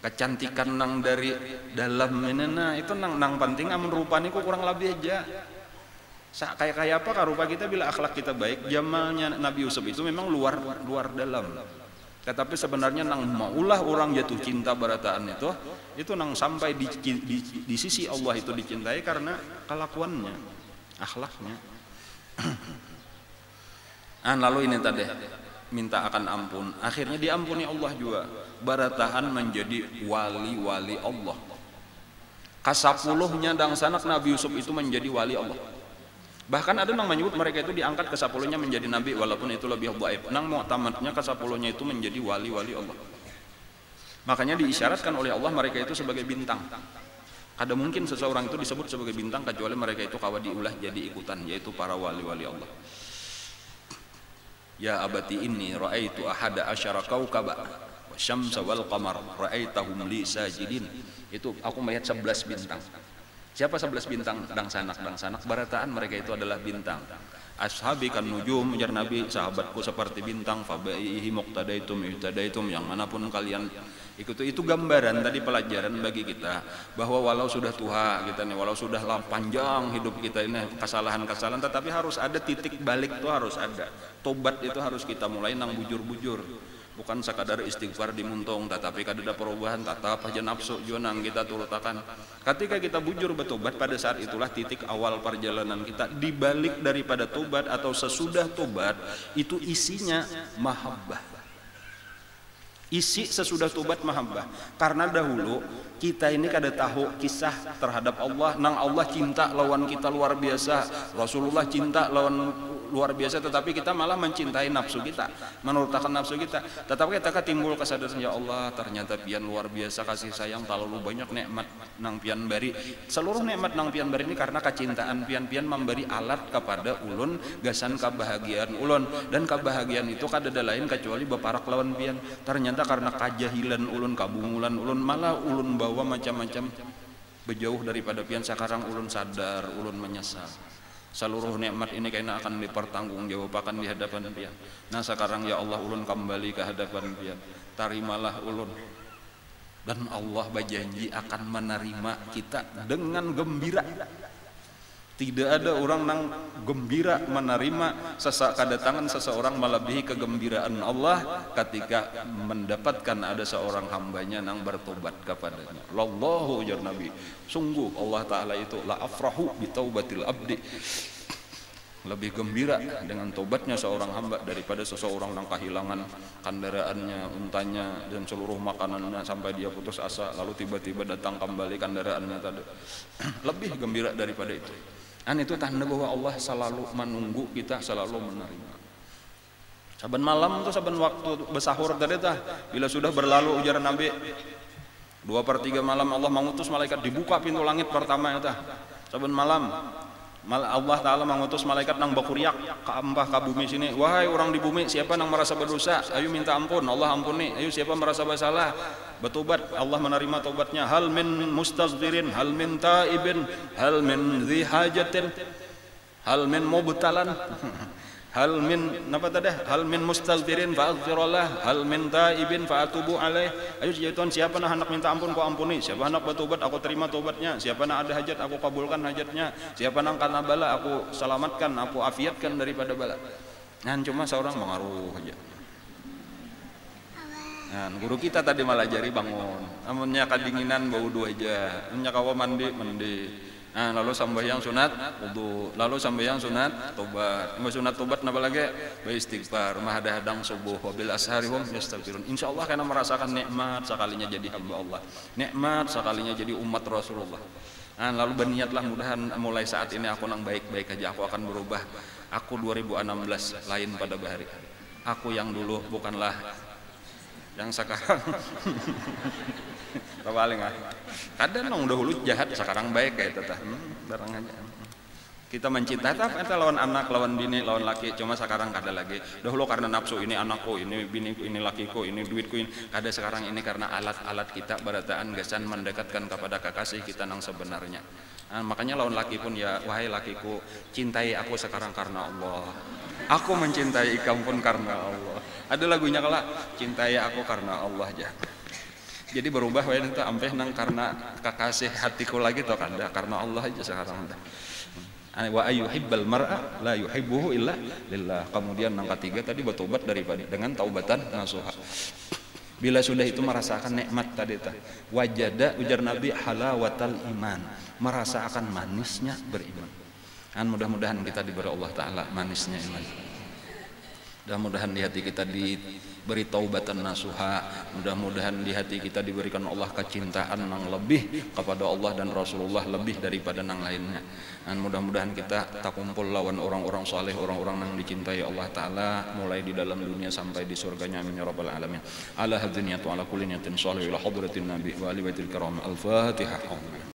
S1: Kecantikan nang dari dalam menena itu nang penting, amun rupanya kok kurang lebih aja. Kayak apa rupa kita bila akhlak kita baik. Jamalnya Nabi Yusuf itu memang luar dalam. Tetapi sebenarnya nang maulah orang jatuh cinta barataan itu nang sampai di sisi Allah itu dicintai karena kelakuannya, akhlaknya. Lalu ini tadi minta akan ampun, akhirnya diampuni Allah juga. Barataan menjadi wali-wali Allah. Kasapuluhnya dang sanak Nabi Yusuf itu menjadi wali Allah. Bahkan ada yang menyebut mereka itu diangkat ke 10-nya menjadi nabi, walaupun itu lebih dhaif. Nang mu'tamadnya ke 10-nya itu menjadi wali-wali Allah. Makanya diisyaratkan oleh Allah mereka itu sebagai bintang. Kada mungkin seseorang itu disebut sebagai bintang kecuali mereka itu kawa diulah jadi ikutan, yaitu para wali-wali Allah. Ya abati inni ra'aitu ahada asyara kaukaba wasyamsa wal qamar ra'aitahum li sajidin. Itu aku melihat 11 bintang. Siapa 11 bintang? Dang sanak barataan mereka itu adalah bintang. Ashabi kan nujum, ujar Nabi, sahabatku seperti bintang, fabaihi muqtadaitum yuhtadaitum, yang manapun kalian ikuti. Itu gambaran tadi, pelajaran bagi kita bahwa walau sudah tua kita nih, walau sudah panjang hidup kita ini kesalahan-kesalahan, tetapi harus ada titik balik, itu harus ada. Tobat itu harus kita mulai nang bujur-bujur. Bukan sekadar istighfar dimuntung, tetapi kada ada perubahan, tatap aja nafsu jonang kita turutakan. Ketika kita bujur bertobat, pada saat itulah titik awal perjalanan kita. Dibalik daripada tobat atau sesudah tobat itu isinya mahabbah. Isi sesudah tobat mahabbah. Karena dahulu kita ini kada tahu kisah terhadap Allah. Nang Allah cinta lawan kita luar biasa, Rasulullah cinta lawan luar biasa, tetapi kita malah mencintai nafsu kita, menurutkan nafsu kita. Tetapi kita timbul kesadaran, ya Allah ternyata pian luar biasa kasih sayang, terlalu banyak nikmat nang pian bari. Seluruh nikmat nang pian bari ini karena kecintaan pian memberi alat kepada ulun gasan kebahagiaan ulun, dan kebahagiaan itu kada ada lain kecuali beparak lawan pian. Ternyata karena kajahilan ulun, kabungulan ulun, malah ulun bawa macam-macam berjauh daripada pian. Sekarang ulun sadar, ulun menyesal. Seluruh nikmat ini kayaknya akan dipertanggungjawabkan di hadapan pian. Nah sekarang ya Allah ulun kembali ke hadapan pian, tarimalah ulun. Dan Allah berjanji akan menerima kita dengan gembira. Tidak ada orang nang gembira menerima kedatangan seseorang melebihi kegembiraan Allah ketika mendapatkan ada seorang hambanya nang bertobat kepadanya. Lallahu ujar Nabi, sungguh Allah Ta'ala itu la afrahu bitaubatil abdi, lebih gembira dengan tobatnya seorang hamba daripada seseorang yang kehilangan kendaraannya, untanya, dan seluruh makanannya sampai dia putus asa, lalu tiba-tiba datang kembali kendaraannya tadi. Lebih gembira daripada itu. Dan itu tanda bahwa Allah selalu menunggu kita, selalu menerima. Saban malam tuh, saban waktu bersahur tadi tah, bila sudah berlalu ujar Nabi 2/3 malam Allah mengutus malaikat, dibuka pintu langit pertama itu. Saban malam Allah Ta'ala mengutus malaikat nang bakuriak ke empah ke bumi sini. Wahai orang di bumi, siapa nang merasa berdosa, ayo minta ampun, Allah ampuni. Ayo siapa merasa bersalah, bertobat, Allah menerima tobatnya. Hal min mustaghfirin, hal min taibin, hal min dhi hajatin, hal min mubtalan. Hal min napa tadi? Hal min mustaghfirin fa aghfirullah, hal min taibin fa atubu alaih. Ayo Tuhan, siapa nak hendak minta ampun ku ampuni, siapa hendak bertobat aku terima tobatnya, siapa nak ada hajat aku kabulkan hajatnya, siapa nak kena bala aku selamatkan, aku afiatkan daripada bala. Nah, cuma seorang mengaruh aja. Nah, guru kita tadi malah jari bangun, amunnya kadinginan bau dua aja, amunnya kawa mandi Nah, lalu sambayang sunat wudu, lalu sambayang sunat tobat. Mau sunat tobat napa lagi? Beristighfar, mahadahadang subuh wabil ashari hum yastaghfirun. Insyaallah karena merasakan nikmat sekalinya jadi hamba Allah. Nikmat sekalinya jadi umat Rasulullah. Nah, lalu berniatlah mudahan mulai saat ini aku nang baik-baik aja, aku akan berubah. Aku 2016 lain pada bahari. Aku yang dulu bukanlah yang sekarang. Paling kadang nong dahulu jahat sekarang baik kayak teteh barang aja. Kita mencintai eta lawan anak, lawan bini, lawan laki, cuma sekarang kada lagi. Dahulu karena nafsu, ini anakku, ini biniku, ini lakiku, ini duitku, ini kada. Sekarang ini karena alat-alat kita berataan gasan mendekatkan kepada kekasih kita nang sebenarnya. Nah, makanya lawan laki pun ya, wahai lakiku, cintai aku sekarang karena Allah. Aku mencintai kamu pun karena Allah. Ada lagunya kala, cintai aku karena Allah aja. Jadi berubah wae itu ampeh nang karena kekasih hatiku lagi to kada, karena Allah aja sekarang dah. Wa ayyuhibbal mar'a la yuhibbuhu illa lillah. Kemudian yang ketiga tadi bertobat daripada dengan taubatan nasuha. Bila sudah itu merasakan nikmat tadi tah. Wajada ujar Nabi halawatal iman, merasakan manisnya beriman. Dan mudah-mudahan kita diberi Allah taala manisnya iman. Mudah-mudahan di hati kita diberi taubatan nasuha, mudah-mudahan di hati kita diberikan Allah kecintaan yang lebih kepada Allah dan Rasulullah lebih daripada yang lainnya. Dan mudah-mudahan kita tak kumpul lawan orang-orang saleh, orang-orang yang dicintai Allah taala mulai di dalam dunia sampai di surganya, amin ya rabbal alamin. Ala hadzaniyatu ala kulli niyatin salih ila hadratin nabi wa ali baitil kiram. Al-Fatihah.